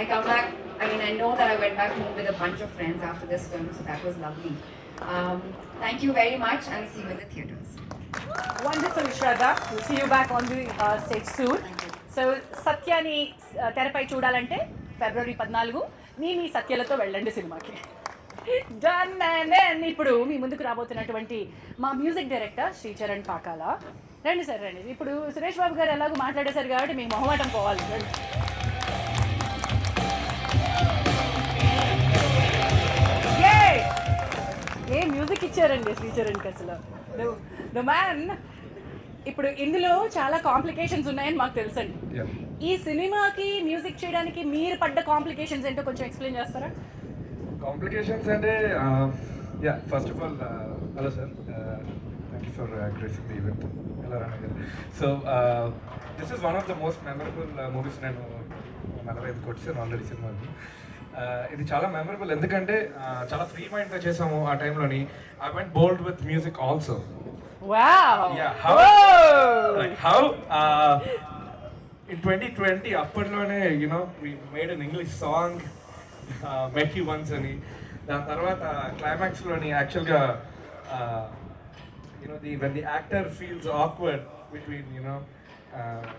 I come back, I know that I went back home with a bunch of friends after this film, so that was lovely. Thank you very much, and see you in the theaters. Wonderful, Shraddha. We'll see you back on the stage soon. So, సత్యాని తెరపై చూడాలంటే February 14 మీ సత్యలతో వెళ్ళండి సినిమాకి. Done. And ఇప్పుడు మీ ముందుకు రాబోతున్నటువంటి మా music director Sricharan Pakala. రండి sir, రండి. ఇప్పుడు సురేష్ బాబు గారు ఎలాగో మాట్లాడేశారు కాబట్టి మీకు మొహమాటం పోవాలి. ఏ మ్యూజిక్ ఇచ్చారండి శ్రీచరణ్కి అసలు. The man. ఇప్పుడు ఇందులో చాలా కాంప్లికేషన్స్ ఉన్నాయని మాకు తెలుసండి. ఈ సినిమాకి మ్యూజిక్ చేయడానికి మీరు పడ్డ కాంప్లికేషన్స్ ఏంటో కొంచెం ఎక్స్ప్లెయిన్ చేస్తారా? కాంప్లికేషన్స్ అంటే first of all hello sir, thank you for gracing the event. ఎలా రానా గారు. So this is one of the most memorable movies. నేను 45 కొట్టాను ఆల్రెడీ సినిమాని. ఇది చాలా మెమరబుల్ ఎందుకంటే చాలా ఫ్రీ మైండ్తో చేసాము ఆ టైంలోని. I went bold with music also. Wow. Yeah, how in 2020 అప్పట్లోనే we made an English song, met you once అని. దాని తర్వాత క్లైమాక్స్లోని యాక్చువల్గా when the actor feels awkward between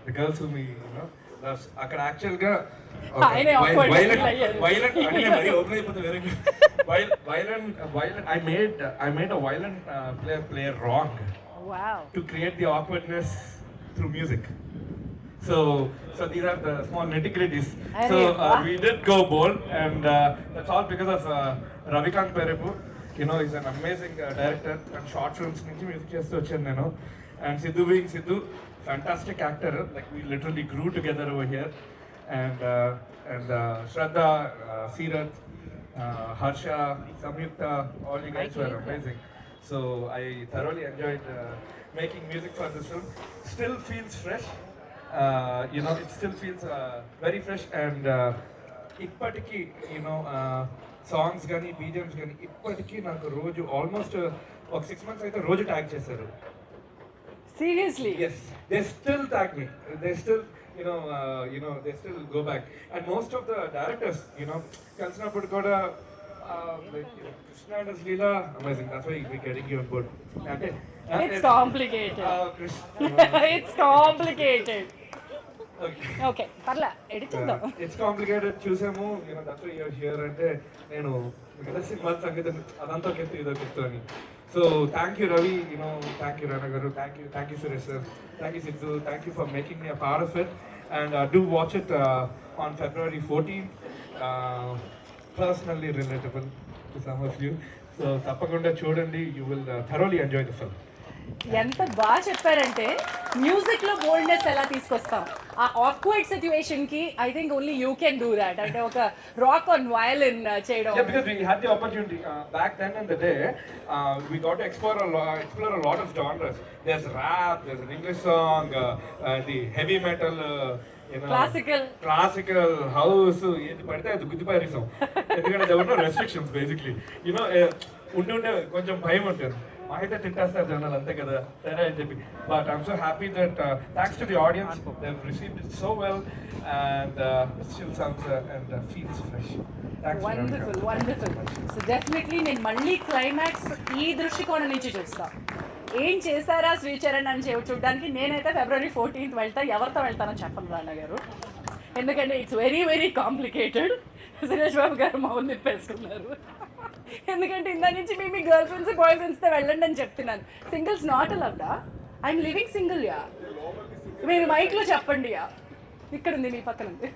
the girls whom he loves, అక్కడ యాక్చువల్గా violent అంటే మరి ఓపెన్ అయిపోతే వేరే violent I made a violent player wrong. Wow. To create the awkwardness through music. So these are the small nitty-gritties. So we did go bold, and that's all because of Ravikant Perepu. He's an amazing director, and short films nunchi music chestu vachanu nenu. And Sidhu being Sidhu, fantastic actor. Like we literally grew together over here. And Shraddha, Seerath, Harsha, Samyukta, all you guys were amazing. So I thoroughly enjoyed making music for this film. Still feels fresh. You know, it still feels very fresh and ఇప్పటికీ songs కానీ BGMs కానీ ఇప్పటికీ నాకు రోజు almost ఒక 6 months అయితే రోజు tag చేశారు. Seriously Yes, they still tag me. They still, they still go back. And most of the directors, కలిసినప్పుడు కూడా Krishna and Leela, amazing. That's why we're getting you on board. Okay. It's complicated it's complicated okay పర్లే edit చేద్దాం. It's complicated చూసాము. That's why you're here అంటే నేను మిగతా cinema సంగీతం అదంతా ఒక ఎత్తు ఇదొక ఎత్తు అని. So thank you Ravi, thank you Rana Garu, thank you Suresh sir, thank you Sidhu, thank you for making me a part of it, and do watch it on February 14th. Personally relatable to some of you, so tappakunda chudandi, you will thoroughly enjoy the film. ఎంత బాగా చెప్పారంటే music లో boldness ఎలా తీసుకొస్తాం ఆ awkward situation కి I think only you can do that అంటే ఒక రాక్ ఆన్ వయలిన్ చేయడం. Yeah, because we had the opportunity back then in the day, we got to explore a lot of genres. There's rap, there's an English song, the heavy metal, classical house, ఏది పడితే అది గుద్ది పారేసాం. ఎందుకంటే there were no restrictions basically. ఉంటుంటే కొంచెం భయం ఉంటుంది, మా అయితే తింటేస్తారు జనాలు అంతే కదా సరే అని చెప్పి. But I'm so happy that thanks to the audience they have received it so well and it still sounds and feels fresh. Wonderful wonderful. So definitely నేను మళ్ళీ క్లైమాక్స్ ఈ దృష్టికోణం నుంచి చూస్తాను. ఏం చేశారా శ్రీచరణ్ అని చూడడానికి నేనైతే February 14th వెళ్తా. ఎవరితో వెళ్తానో చెప్పను రానా గారు, ఎందుకంటే it's very very complicated. Suresh Babu గారు మౌన్ నిప్పేసుకున్నారు, ఎందుకంటే ఇందా నుంచి మీ గర్ల్ ఫ్రెండ్స్ బాయ్ ఫ్రెండ్స్తో వెళ్ళండి అని చెప్తున్నాను. సింగిల్స్ నాట్ అలౌడా, ఐఎమ్ లివింగ్ సింగిల్ యా. మీరు మైక్లో చెప్పండి యా, ఇక్కడ ఉంది మీ పక్కన ఉంది.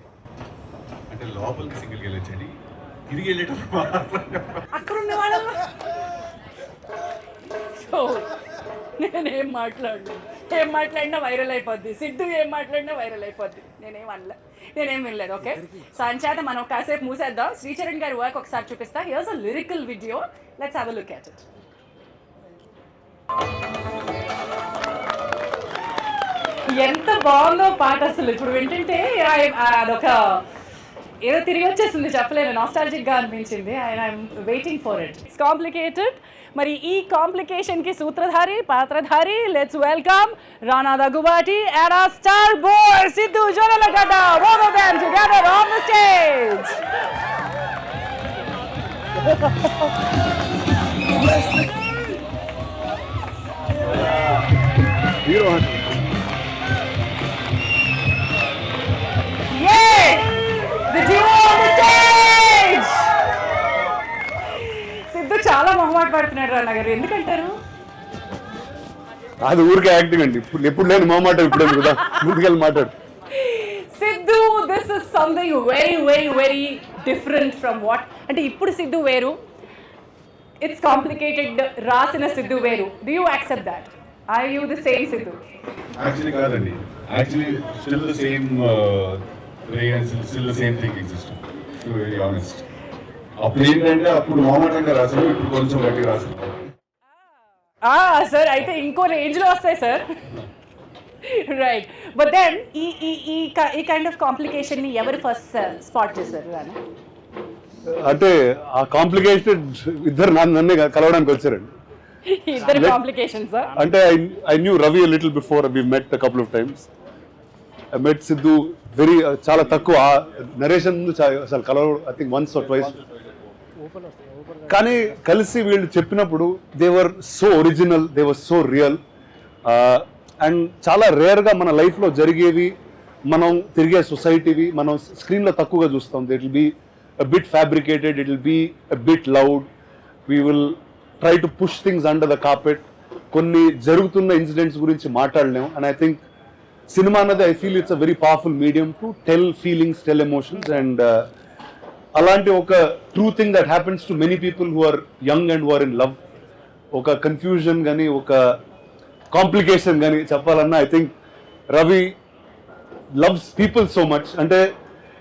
అంటే లోపలికి సింగిల్కి వెళ్ళొచ్చండి, తిరిగి వెళ్ళేటప్పుడు అక్కడ ఉన్న వాళ్ళ సో నేనేం మాట్లాడినా వైరల్ అయిపోద్ది. సిద్ధు ఏం మాట్లాడినా వైరల్ అయిపోద్ది. నేనేం వినలేదు. ఓకే, సో అంచేత మనం కాసేపు మూసేద్దాం. శ్రీచరణ్ గారి వర్క్ ఒకసారి చూపిస్తా. Here's a lyrical video, let's have a look at it. ఎంత బాగుందో పాట అసలు. ఇప్పుడు వింటుంటే అదొక ఏదో తిరిగి వచ్చేసింది, చెప్పలేను, నాస్టాలజిక్ గా అనిపించింది. And I'm waiting for it. It's complicated. మరి ఈ కాంప్లికేషన్ కి సూత్రధారి పాత్రధారి, let's welcome Rana Daggubati and our star boy Sidhu Jonalagada, both of them together on the stage. Yay! The duo on the stage. Siddhu చాలా మొహమాట పడుతున్నాడు రానా గారు, ఎందుకంటారు? అది ఊరికే యాక్టింగ్ అండి. ఎప్పుడు లేని మొహమాట ఇప్పుడు కదా, ముందుకెళ్ళి మాట్లాడు. Siddhu, this is something very very very different from what అంటే ఇప్పుడు సిద్ధు వేరు, ఇట్స్ కాంప్లికేటెడ్ రాసిన సిద్ధు వేరు. Do you accept that? Are you the same Siddhu? Actually కాదండి, actually still the same ray and still the same thing exist, to be very honest. అప్పుడు ఏంటంటే అప్పుడు మొహమాటంగా రాసాము, ఇప్పుడు కొంచెం గట్టిగా రాసాము. సార్ అయితే ఇంకో రేంజ్లో వస్తాయి సార్. రైట్, బట్ దెన్ ఈ కైండ్ ఆఫ్ కాంప్లికేషన్ని ఎవరు ఫస్ట్ స్పాట్ చేశారు రానా? అంటే ఆ కాంప్లికేటెడ్ ఇద్దరు నన్నే కలవడానికి వచ్చారండి. ఇద్దరు కాంప్లికేషన్స్. అంటే I knew Ravi a little before, we met a couple of times. I met Sidhu very చాలా తక్కువ నరేషన్ ముందు అసలు కలవ, I think once or twice. కానీ కలిసి వీళ్ళు చెప్పినప్పుడు they were so original, they were so real. And చాలా రేర్గా మన లైఫ్లో జరిగేవి, మనం తిరిగే సొసైటీవి మనం స్క్రీన్లో తక్కువగా చూస్తాం. It will be a bit fabricated, it will be a bit loud, we will try to push things under the carpet. కొన్ని జరుగుతున్న ఇన్సిడెంట్స్ గురించి మాట్లాడలేము. అండ్ ఐ థింక్ సినిమా అనేది I feel it's a very powerful medium to tell feelings, tell emotions. And అలాంటి ఒక true thing that happens to many people who are young and who are in love. ఒక confusion కానీ ఒక complication కానీ చెప్పాలన్నా I think Ravi loves people so much. And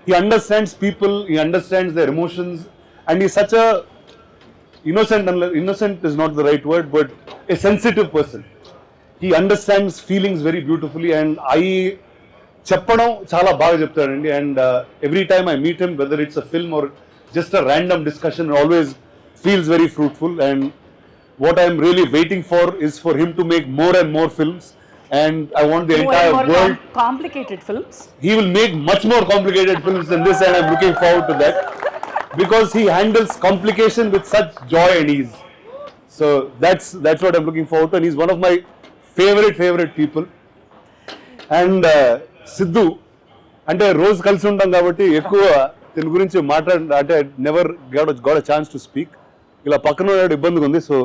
he understands people, he understands their emotions, and he's such a innocent is not the right word, but a sensitive person. He understands feelings very beautifully, and I చెప్పడం చాలా బాగా చెప్తాడండి. And every time I meet him, whether it's a film or just a random discussion, it always feels very fruitful. And what I'm really waiting for is for him to make more and more films, and I want the entire world. Complicated films. He will make much more complicated films than this, and I'm looking forward to that because he handles complication with such joy and ease. So that's what I'm looking forward to, and he's one of my favorite people. And Siddhu అంటే రోజు కలిసి ఉంటాం కాబట్టి ఎక్కువ దీని గురించి అంటే never got a chance to speak. ఇలా పక్కన ఇబ్బందిగా ఉంది, so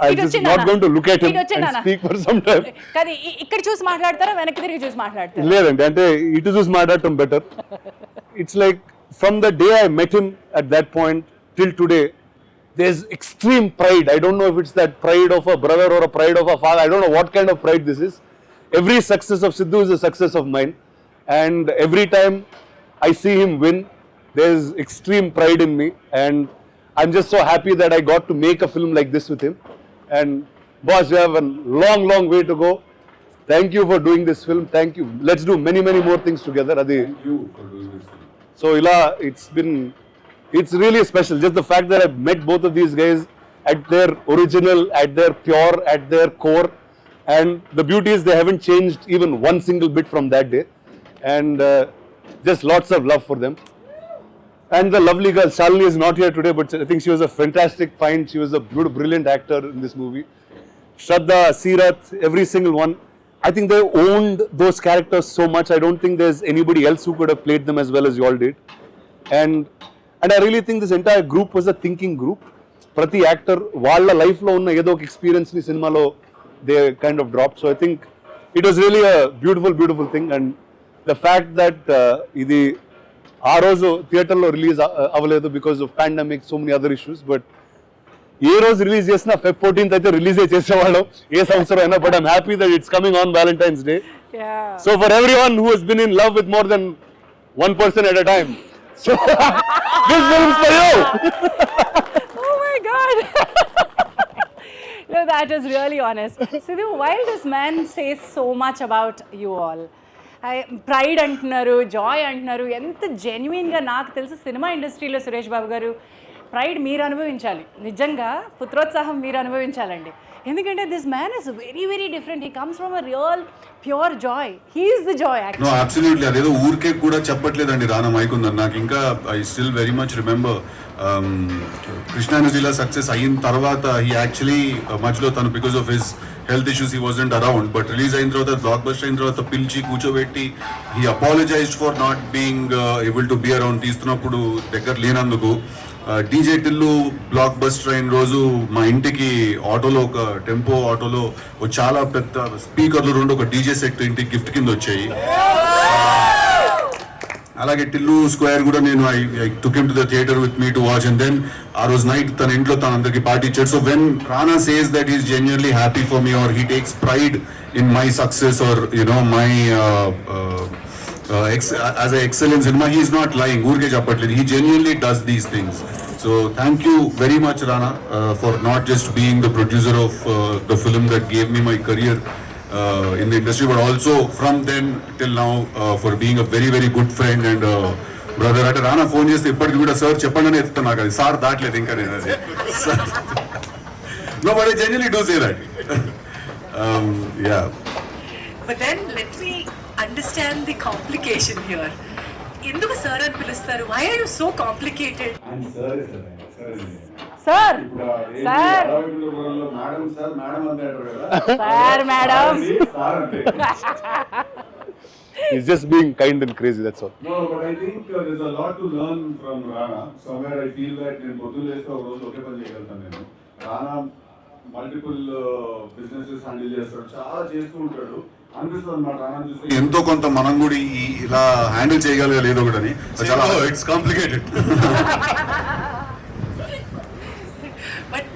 I just not going to look at him and speak for some time. కాదు, ఇక్కడ చూసి మాట్లాడతారా వెనక్కి తిరిగి చూసి మాట్లాడతారా? లేదండి, అంటే ఇటు చూసి మాట్లాడటం better. It's like from the day I met him at that point till today, there's extreme pride. I don't know if it's that pride of a brother or a pride of a father. I don't know what kind of pride this is. Every success of Sidhu is a success of mine, and every time I see him win, there's extreme pride in me, and I'm just so happy that I got to make a film like this with him. And boss, you have a long way to go. Thank you for doing this film. Thank you. Let's do many more things together. Adi. Thank you for doing this. So ila, it's really special. Just the fact that I've met both of these guys at their original, at their pure, at their core. And the beauty is they haven't changed even one single bit from that day. And just lots of love for them. And the lovely girl, Shalini, is not here today, but I think she was a fantastic find. She was a brilliant actor in this movie. Shraddha, Seerath, every single one. I think they owned those characters so much. I don't think there's anybody else who could have played them as well as you all did. And I really think this entire group was a thinking group. Prati actor, వాళ్ళ life లో ఉన్న ఏదో ఒక experience ని సినిమాలో they kind of dropped. So I think it was really a beautiful thing. And the fact that ఇది ఆ రోజు థియేటర్లో రిలీజ్ అవ్వలేదు because of pandemic, so many other issues. But ఏ రోజు రిలీజ్ చేసినా Feb 14th అయితే రిలీజ్ చేసేవాళ్ళం ఏ సంవత్సరం అయినా. But I'm happy that it's coming on Valentine's Day. So for everyone who has been in love with more than one person at a time, so this film is for you. Oh my God. No, that is really honest. Sidhu, while this man says so much about you all, pride అంటున్నారు, Joy అంటున్నారు, ఎంత జెన్యున్గా నాకు తెలిసి cinema ఇండస్ట్రీలో సురేష్ బాబు గారు pride మీరు అనుభవించాలి, నిజంగా పుత్రోత్సాహం మీరు అనుభవించాలండి. ఎందుకంటే this man is very different. He comes from a real pure joy. He is the joy actually. No absolutely, అదేదో ఊరికే కూడా చెప్పట్లేదండి రానా మైకుందని. నాకు ఇంకా I still very much remember కృష్ణానదిలా సక్సెస్ అయిన తర్వాత హీ యాక్చువల్లీ మధ్యలో తను because of his health issues he wasn't around, but release అయిన తర్వాత బ్లాక్ బస్టర్ అయిన తర్వాత పిలిచి కూర్చోబెట్టి he apologized for not being able to be around, తీస్తున్నప్పుడు దగ్గర లేనందుకు. డీజే టిల్లు బ్లాక్ బస్టర్ అయిన రోజు మా ఇంటికి ఆటోలో, ఒక టెంపో ఆటోలో చాలా పెద్ద స్పీకర్లు 2 ఒక డీజే సెట్ ఇంటికి గిఫ్ట్ కింద వచ్చాయి. అలాగే టిల్లు స్క్వేర్ కూడా నేను I took him to the theatre with me to watch, and then ఆ రోజు నైట్ తన ఇంట్లో తన అందరికి పార్టీ ఇచ్చాడు. So when Rana says that is genuinely happy for me or he takes pride in my success or you know my as an excellence cinema, he is not lying. Urge chappatledu, he genuinely does these things. So thank you very much Rana for not just being the producer of the film that gave me my career in the industry, but also from then till now for being a very good friend and brother. At Rana phone chesthe ippadi kuda sir cheppandane etta నాకు అది sir దాట్లేదు ఇంకా నేను అది. No, but I genuinely do say that. Yeah. But then let me understand the complication here. ఎందుకు sir అని పిలుస్తారు? Why are you so complicated? Sir madam He's just being kind and crazy, that's all. No, but I think there's a lot to learn from Rana. Somewhere I feel that నేను పొద్దున్న లేస్తే ఒక రోజు ఒకే పని చేయగలుగుతాను నేను. రానా మల్టిపుల్ బిజినెసెస్ హ్యాండిల్ చేస్తాడు, చాలా చేస్తూ ఉంటాడు. అనిపిస్తుంది అన్నమాట రానా చూస్తే ఎంతో కొంత మనం కూడా ఇలా హ్యాండిల్ చేయగలగలేదు ఒకటని. చాలా it's complicated. But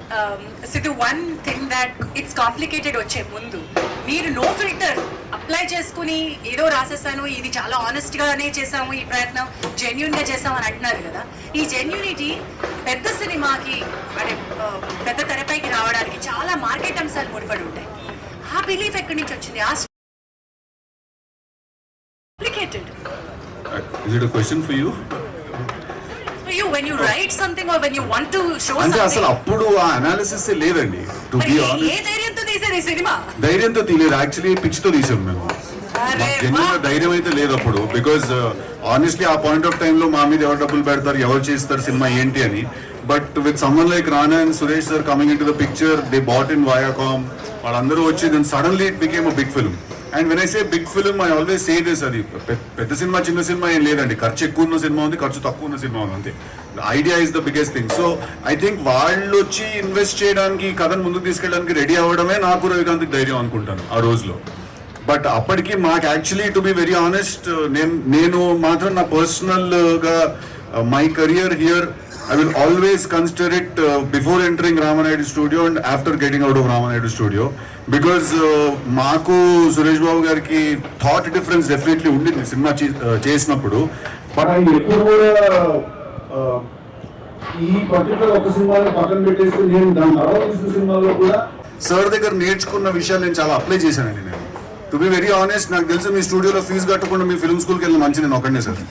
Sidhu, one thing that it's complicated వచ్చే ముందు మీరు నో ఫిల్టర్ అప్లై చేసుకుని ఏదో రాసేసాను, ఇది చాలా ఆనెస్ట్ గానే చేసాము, ఈ ప్రయత్నం జెన్యున్ గా చేసాము అని అంటున్నారు కదా. ఈ జెన్యునిటీ పెద్ద సినిమాకి అంటే పెద్ద తెరపైకి రావడానికి చాలా మార్కెట్ అంశాలు ముడిపడి ఉంటాయి. ఆ బిలీఫ్ ఎక్కడి నుంచి వచ్చింది? ఆ complicated Is it a question for you? for you when you write something or when you want to show అంటే అసలు something. అప్పుడు ఆ అనాలిసిస్ లేదండి టు మరి బి ఏ ఆనెస్ట్. ధైర్యంతో తీసారు ఈ సినిమా? ధైర్యంతో తీయలేదు, యాక్చువల్లీ పిచ్ తో తీసాం మేము. అరే జెన్యున్ ధైర్యం అయితే లేదు అప్పుడు, బికాజ్ ఆనెస్ట్లీ ఆ పాయింట్ ఆఫ్ టైమ్ లో మా మీద ఎవరు డబ్బులు పెడతారు, ఎవరు చేస్తారు సినిమా ఏంటి అని. But with someone like Rana and Suresh sir coming into the picture, they bought in Viacom, వాళ్ళందరూ వచ్చి then suddenly it became a big film. And when I say big film I always say this, అది పెద్ద cinema చిన్న cinema ఏం లేదండి. ఖర్చు ఎక్కువ ఉన్న సినిమా ఉంది, ఖర్చు తక్కువ ఉన్న సినిమా ఉంది, అంతే. Idea is the biggest thing. So I think వాళ్ళు వచ్చి ఇన్వెస్ట్ చేయడానికి, కథను ముందుకు తీసుకెళ్ళడానికి రెడీ అవ్వడమే నాకు రవికాంత్ ధైర్యం అనుకుంటాను ఆ రోజులో. బట్ అప్పటికి మాకు actually to be very honest, నేను మాత్రం నా పర్సనల్ గా my career here I will always consider it before entering Ramanaidu studio and after getting out of Ramanaidu studio, because maaku Suresh Babu gariki thought difference definitely undindi cinema చేసినప్పుడు. But ఆయన ఎప్పుడు కూడా ఈ particular ఒక సినిమాని పక్కన పెట్టేసి నేను దాని తర్వాత తీసిన సినిమాలో కూడా సార్ దగ్గర నేర్చుకున్న విషయాలు నేను చాలా అప్లై చేశానండి. నేను టు బి వెరీ ఆనెస్ట్, నాకు తెలుసు మీ స్టూడియోలో ఫీజు కట్టకుండా మీ ఫిల్మ్ స్కూల్కి వెళ్ళిన మంచి నేను ఒకనే sir.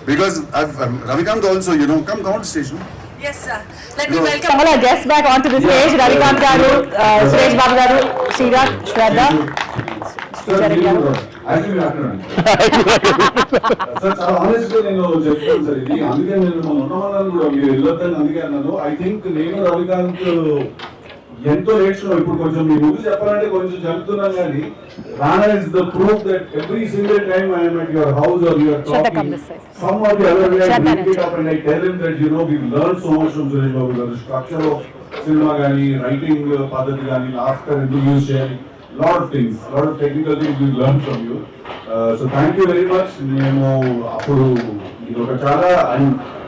Because Ravikant also, you know, come on stage. No? Yes sir, let me welcome Some of our guests back onto the stage. Ravikant garu, Suresh Babu garu, Sriga, Shraddha. Sir చాలా honest గా నేను చెప్తాను sir ఇది. అందుకే నేను మన ఉన్నవాళ్ళని కూడా మీరు వెళ్ళొద్దని అందుకే అన్నాను. ఐ థింక్ నేను రవికాంత్ ఎంతో నేర్చుకున్నాం. ఇప్పుడు కొంచెం మీ ముందు చెప్పాలంటే కొంచెం చెప్తున్నాను కానీ రానా is the proof that every single time I am at your house or you are talking some or the other way I pick it up and I tell him that you know we've learned so much from Suresh Babu garu, structure of cinema gaani, writing paddhati gaani, laughter interviews sharing, lot of things, lot of technical things we've learned from you. So thank you very much. నేను అప్పుడు ఇది ఒక చాలా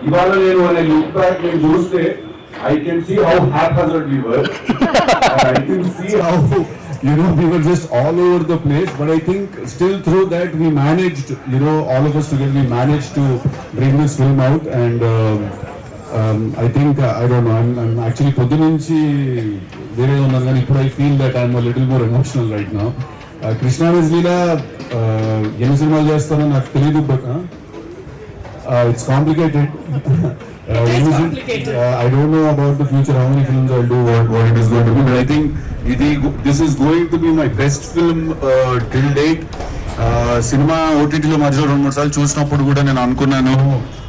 ఇవాళ నేను అనే look back నేను చూస్తే I can see how haphazard we were. I can see how, you know, we were just all over the place. But I think still through that we managed, you know, all of us together, we managed to bring this film out. And I think, I don't know, I'm actually పొద్దునుంచి వేరే ఉన్నాను కానీ ఇప్పుడు I feel that I'm a little more emotional right now. Krishna లీలా ఎన్ని సినిమాలు చేస్తానో నాకు తెలియదు, but it's complicated. I don't know about the future, how many films I'll do, what it is going to be, but I think this is going to be my best film till date. Cinema ఓటీటీలో మధ్యలో 2-3 సార్లు చూసినప్పుడు కూడా నేను అనుకున్నాను,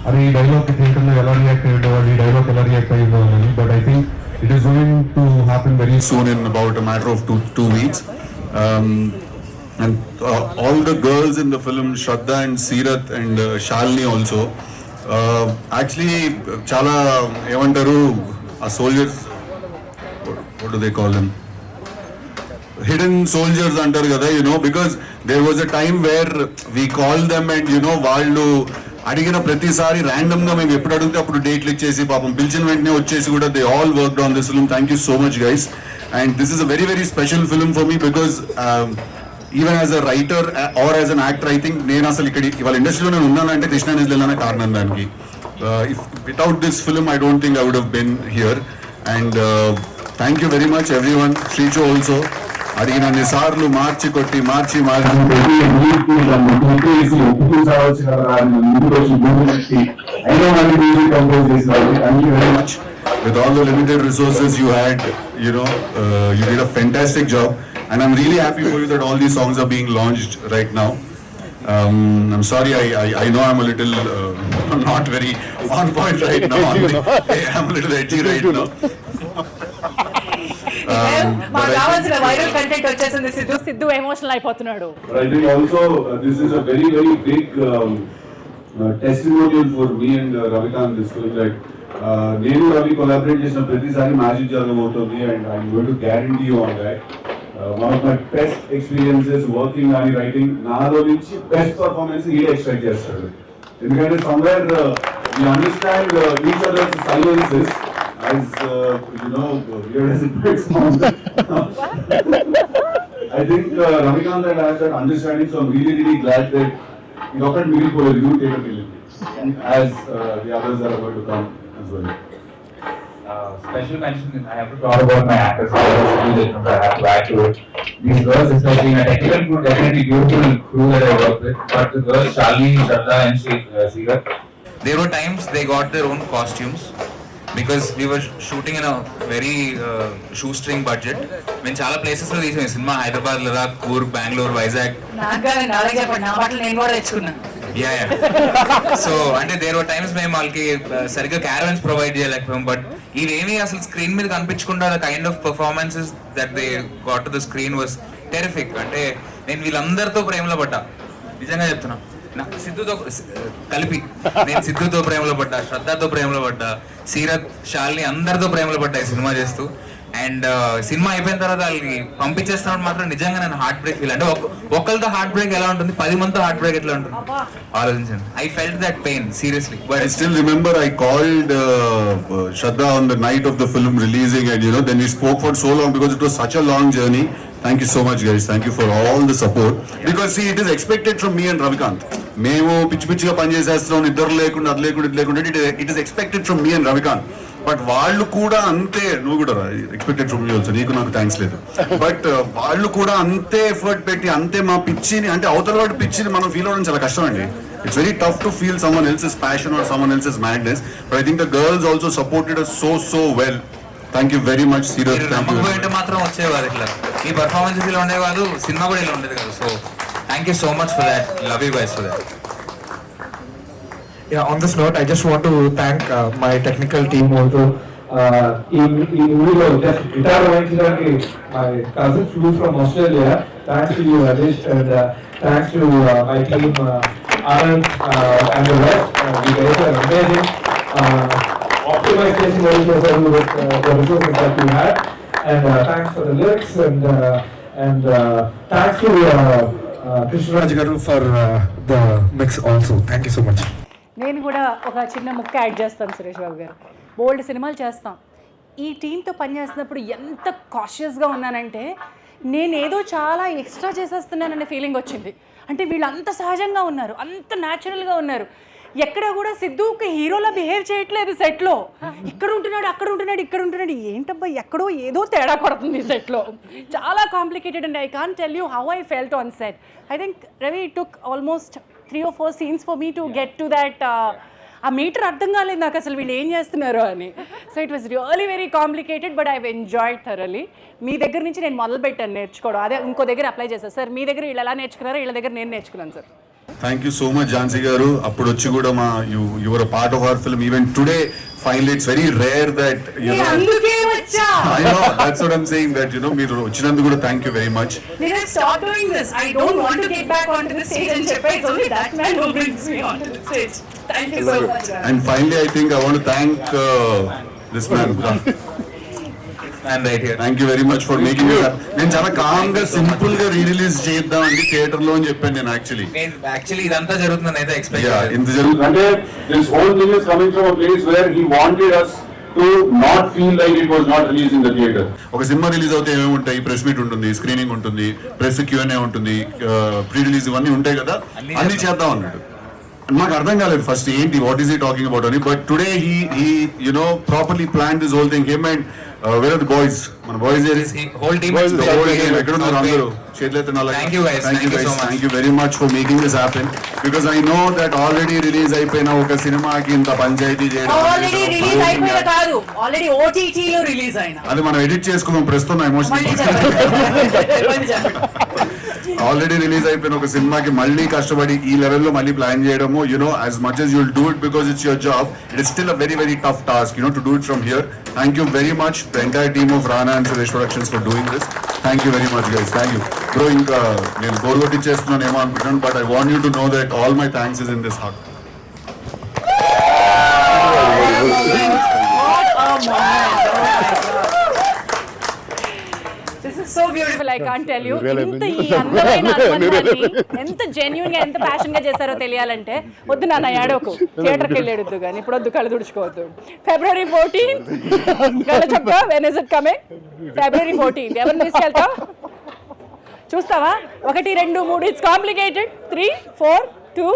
అరే ఈ dialogue థియేటర్లో ఎలా రియాక్ట్ అయ్యేవాళ్ళు, ఈ డైలాగ్ ఎలా రియాక్ట్ అయ్యేవాళ్ళు. But I think it is going to happen very soon in about a matter of 2 weeks. And all the girls in the film, Shraddha and Seerath and Shalini also, actually చాలా ఏమంటారు ఆ soldiers, what do they call them, hidden soldiers అంటారు కదా, you know, because there was a time where we called them and you know వాళ్ళు అడిగిన ప్రతిసారి random గా మేము ఎప్పుడు అడిగితే అప్పుడు డేట్లు ఇచ్చేసి పాపం పిలిచిన వెంటనే వచ్చేసి కూడా they all worked on this film. Thank you so much guys, and this is a very very special film for me because even as a writer or as an actor, I think నేను అసలు ఇక్కడ ఇవాళ ఇండస్ట్రీలో నేను ఉన్నానంటే కృష్ణ నిజలనే కారణం దానికి. Without this film I don't think I would have been here, and thank you very much everyone. Sricho also అడిగినన్ని సార్లు మార్చి కొట్టి మార్చి thank you very much. With all the limited resources you had, you know, you did a fantastic job. And I'm really happy for you that all these songs are being launched right now. I'm sorry, I know I'm a little not very on point right now. I'm a little edgy right now. మాకు కావాల్సిన viral content వచ్చేసింది. Siddhu emotional అయిపోతున్నాడు. But I think also this is a very very big testimonial for me and Ravikant. This film, like నేను Ravi collaborate చేసిన ప్రతిసారి magic జరగబోతుంది, and I'm going to guarantee you on that. One of my best experiences working on writing, నాలో నుంచి best performance ఈ expect చేస్తాడు. ఎందుకంటే somewhere we understand each other's silences as you know, weird as it might sound. I think Ravikant had had that understanding, so I'm really, really glad that it occurred to me for a new take as the others that are going to come as well. Special mention, I have to talk about my actors. I have to add to it. These girls, especially in a technical crew, definitely beautiful crew that I work with. But the girls, Charlie, Shraddha, and Seerat, there were times they got their own costumes because we were shooting in a very shoestring budget. మేము చాలా places లో తీసాం cinema, Hyderabad, Ladakh, Coorg, Bengaluru, Vizag. So అంటే there were times మేము వాళ్ళకి సరిగ్గా caravans provide చేయలేకపోయాం. But ఇవేమీ అసలు స్క్రీన్ మీద కనిపించకుండా the kind of performances that they got to the screen was terrific. అంటే నేను వీళ్ళందరితో ప్రేమలో పడ్డా, నిజంగా చెప్తున్నా. సిద్ధుతో కలిపి నేను సిద్ధుతో ప్రేమలో పడ్డా, శ్రద్ధతో ప్రేమలో పడ్డా, సీరత్, షాలిని అందరితో ప్రేమలో పడ్డా ఈ సినిమా చేస్తూ. అండ్ సినిమా అయిపోయిన తర్వాత వాళ్ళకి పంపించేస్తున్నప్పుడు మాత్రం నిజంగా నేను హార్ట్ బ్రేక్ ఫీల్. అంటే ఒకరితో హార్ట్ బ్రేక్ ఎలా ఉంటుంది, 10 మందితో హార్ట్ బ్రేక్ ఎట్లా ఉంటుంది ఆలోచించండి. I felt that pain seriously. But I still remember I called Shraddha on the night of the film releasing, and then we spoke for so long because it was such a long journey. Thank you so much, guys. Thank you for all the support. Because see, it is expected from me and Ravikant. మేము పిచ్చి పిచ్చిగా పనిచేసేస్తున్నాం, ఇద్దరు లేకుండా అది లేకుండా ఇది లేకుండా, it is expected from me and Ravikanth. But వాళ్ళు కూడా అంతే, నువ్వు కూడా ఎక్స్పెక్టెడ్ ఫ్రమ్ యూ ఆల్సో, నీకు నాకు థ్యాంక్స్ లేదు. బట్ వాళ్ళు కూడా అంతే ఎఫర్ట్ పెట్టి అంతే మా పిచ్చిని, అంటే అవతల వాడి పిచ్చిని మనం ఫీల్ అవ్వడం చాలా కష్టం అండి. It's very tough to feel someone else's passion or someone else's madness. But I think the girls also supported us so well. Thank you very much, Seerat. నమ్మకపోయింటే మాత్రం వచ్చేవారు ఇట్లా, ఈ పర్ఫార్మెన్స్ ఇలా ఉండేవాళ్ళు, సినిమా కూడా ఇలా ఉండేది కదా. So thank you so much for that. Love you guys for that. Yeah, on this note, I just want to thank my technical team also. In movie, just guitar వాయించడానికి my cousin flew from Australia. Thanks to you, Rajesh, and thanks to my team, Anand and the rest. You guys are amazing. Optimization with the resources that you had, and thanks for the lyrics, and thanks to Krishnaraj Garu for the mix also. Thank you so much. నేను కూడా ఒక చిన్న ముక్క add చేస్తాను సురేష్ బాబు గారు. బోల్డ్ సినిమాలు చేస్తాం, ఈ టీంతో పనిచేస్తున్నప్పుడు ఎంత కాషియస్గా ఉన్నానంటే నేను ఏదో చాలా ఎక్స్ట్రా చేసేస్తున్నాననే ఫీలింగ్ వచ్చింది. అంటే వీళ్ళు అంత సహజంగా ఉన్నారు, అంత న్యాచురల్గా ఉన్నారు. ఎక్కడ కూడా సిద్ధుకి హీరోలా బిహేవ్ చేయట్లేదు సెట్లో. ఇక్కడ ఉంటున్నాడు, అక్కడ ఉంటున్నాడు, ఇక్కడ ఉంటున్నాడు, ఏంటబ్బా ఎక్కడో ఏదో తేడా కొడుతుంది సెట్లో. చాలా complicated and I can't tell you how I felt on set. I think Ravi took almost 3 or 4 scenes for me to get to that. ఆ మీటర్ అర్థం కాలేదు నాకు అసలు వీళ్ళు ఏం చేస్తున్నారు అని. So it was really very complicated, but I enjoyed thoroughly. మీ దగ్గర నుంచి నేను మొదలుపెట్టాను నేర్చుకోవడం, అదే ఇంకో దగ్గర అప్లై చేశాను సార్. మీ దగ్గర వీళ్ళు ఎలా నేర్చుకున్నారో వీళ్ళ దగ్గర నేను నేర్చుకున్నాను sir. Thank you so much Jhansi గారు. అప్పుడు వచ్చి కూడా మా your part of our film. Even today finally it's very rare that అందుకే వచ్చా. I know, that's what I'm saying, that మీరు వచ్చినందుకు కూడా thank you very much. Stop doing this. I don't want to get back onto the stage and చెప్పే it's only that man who brings me onto the stage. Thank you so much. And finally I think I want to thank this man. And right here. Thank you very much for making this happen. నేను చాలా com గా simple గా రీ-రిలీజ్ చేద్దాం అండి theatre లో అని చెప్పాను నేను. యాక్చువల్లీ ఇదంతా జరుగుతుందని అయితే ఎక్స్పెక్ట్ చేయలేదు. ఇంత జరుగుతుంది అంటే this whole thing is coming from a place where he wanted us to not feel like it was not released in the theater. ఒక సినిమా రిలీజ్ అవుతే ఏమేమి ఉంటాయి, ప్రెస్ మీట్ ఉంటుంది, స్క్రీనింగ్ ఉంటుంది, ప్రెస్ Q&A ఉంటుంది, ప్రీ రిలీజ్ ఇవన్నీ ఉంటాయి కదా, అన్ని చేద్దాం అన్నాడు. నాకు అర్థం కాలేదు ఫస్ట్ ఏంటి, what is he talking about అని. But today he properly plan this whole thing. Him and where are the boys, మన బాయ్స్ హోల్ టీమ్ ఎక్కడ ఉన్నారు అందరూ చేతులెత్తిన. Thank you guys. Thank you so much. Thank you very much for making this happen, because I know that already release అయిపోయిన ఒక సినిమాకి ఇంత పంచాయతీ చేయడం, already release అయిపోయిన కాదు, ఆల్రెడీ OTT లో రిలీజ్ అయిన, అది మనం ఎడిట్ చేసుకున్నాం ప్రస్తుతం ఎమోషనల్. ఆల్రెడీ రిలీజ్ అయిపోయిన ఒక సినిమాకి మళ్ళీ కష్టపడి ఈ లెవెల్లో మళ్ళీ ప్లాన్ చేయడము, as much as you'll do it because it's your job, it is still a very very tough task, to do it from here. Thank you very much the entire team of Rana and Suresh Productions for doing this. Thank you very much guys. Thank you bro. ఇంకా నేను bore కొట్టించేస్తున్నాను ఏమో అనుకుంటున్నాను, but I want you to know that all my thanks is in this heart. This is so beautiful, I can't tell you. ఇంత ఈ అందమైన అనుబంధాన్ని ఎంత genuine గా ఎంత ప్యాషన్ గా చేశారో తెలియాలంటే వద్దు నాన్న ఏడవకు, థియేటర్కి వెళ్ళేడొద్దు కానీ ఇప్పుడు వద్దు, కళ్ళు తుడుచుకోవద్దు. February 14th కళ్ళ చొక్క, when is it coming? February 14th ఎవరిని తీసుకెళ్తావు చూస్తావా 1 2 3 it's complicated 3 4 2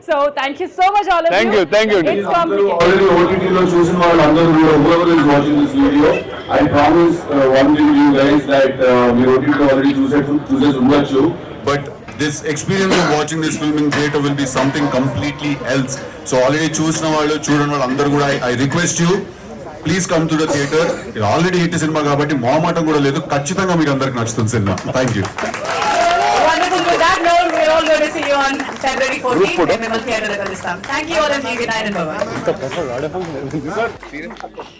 so thank you so much all of Thank you, thank you. It's complicated already OTT లో చూసిన వాళ్ళందరూ కూడా whoever is watching this video, I promise one thing to you guys that మీరు OTT లో already చూసేసి ఉండొచ్చు. But this experience of watching this film in theater will be something completely else. So already చూసిన వాళ్ళు చూడని వాళ్ళు అందరూ కూడా I request you, please come to the theatre. ఇది ఆల్రెడీ హిట్ సినిమా కాబట్టి మొహమాటం కూడా లేదు, ఖచ్చితంగా మీకు అందరికి నచ్చుతుంది cinema. Thank you. Wonderful. With that note, we're all going to see you on February 14th in Vimal Theatre. Thank you all and good night and bye-bye.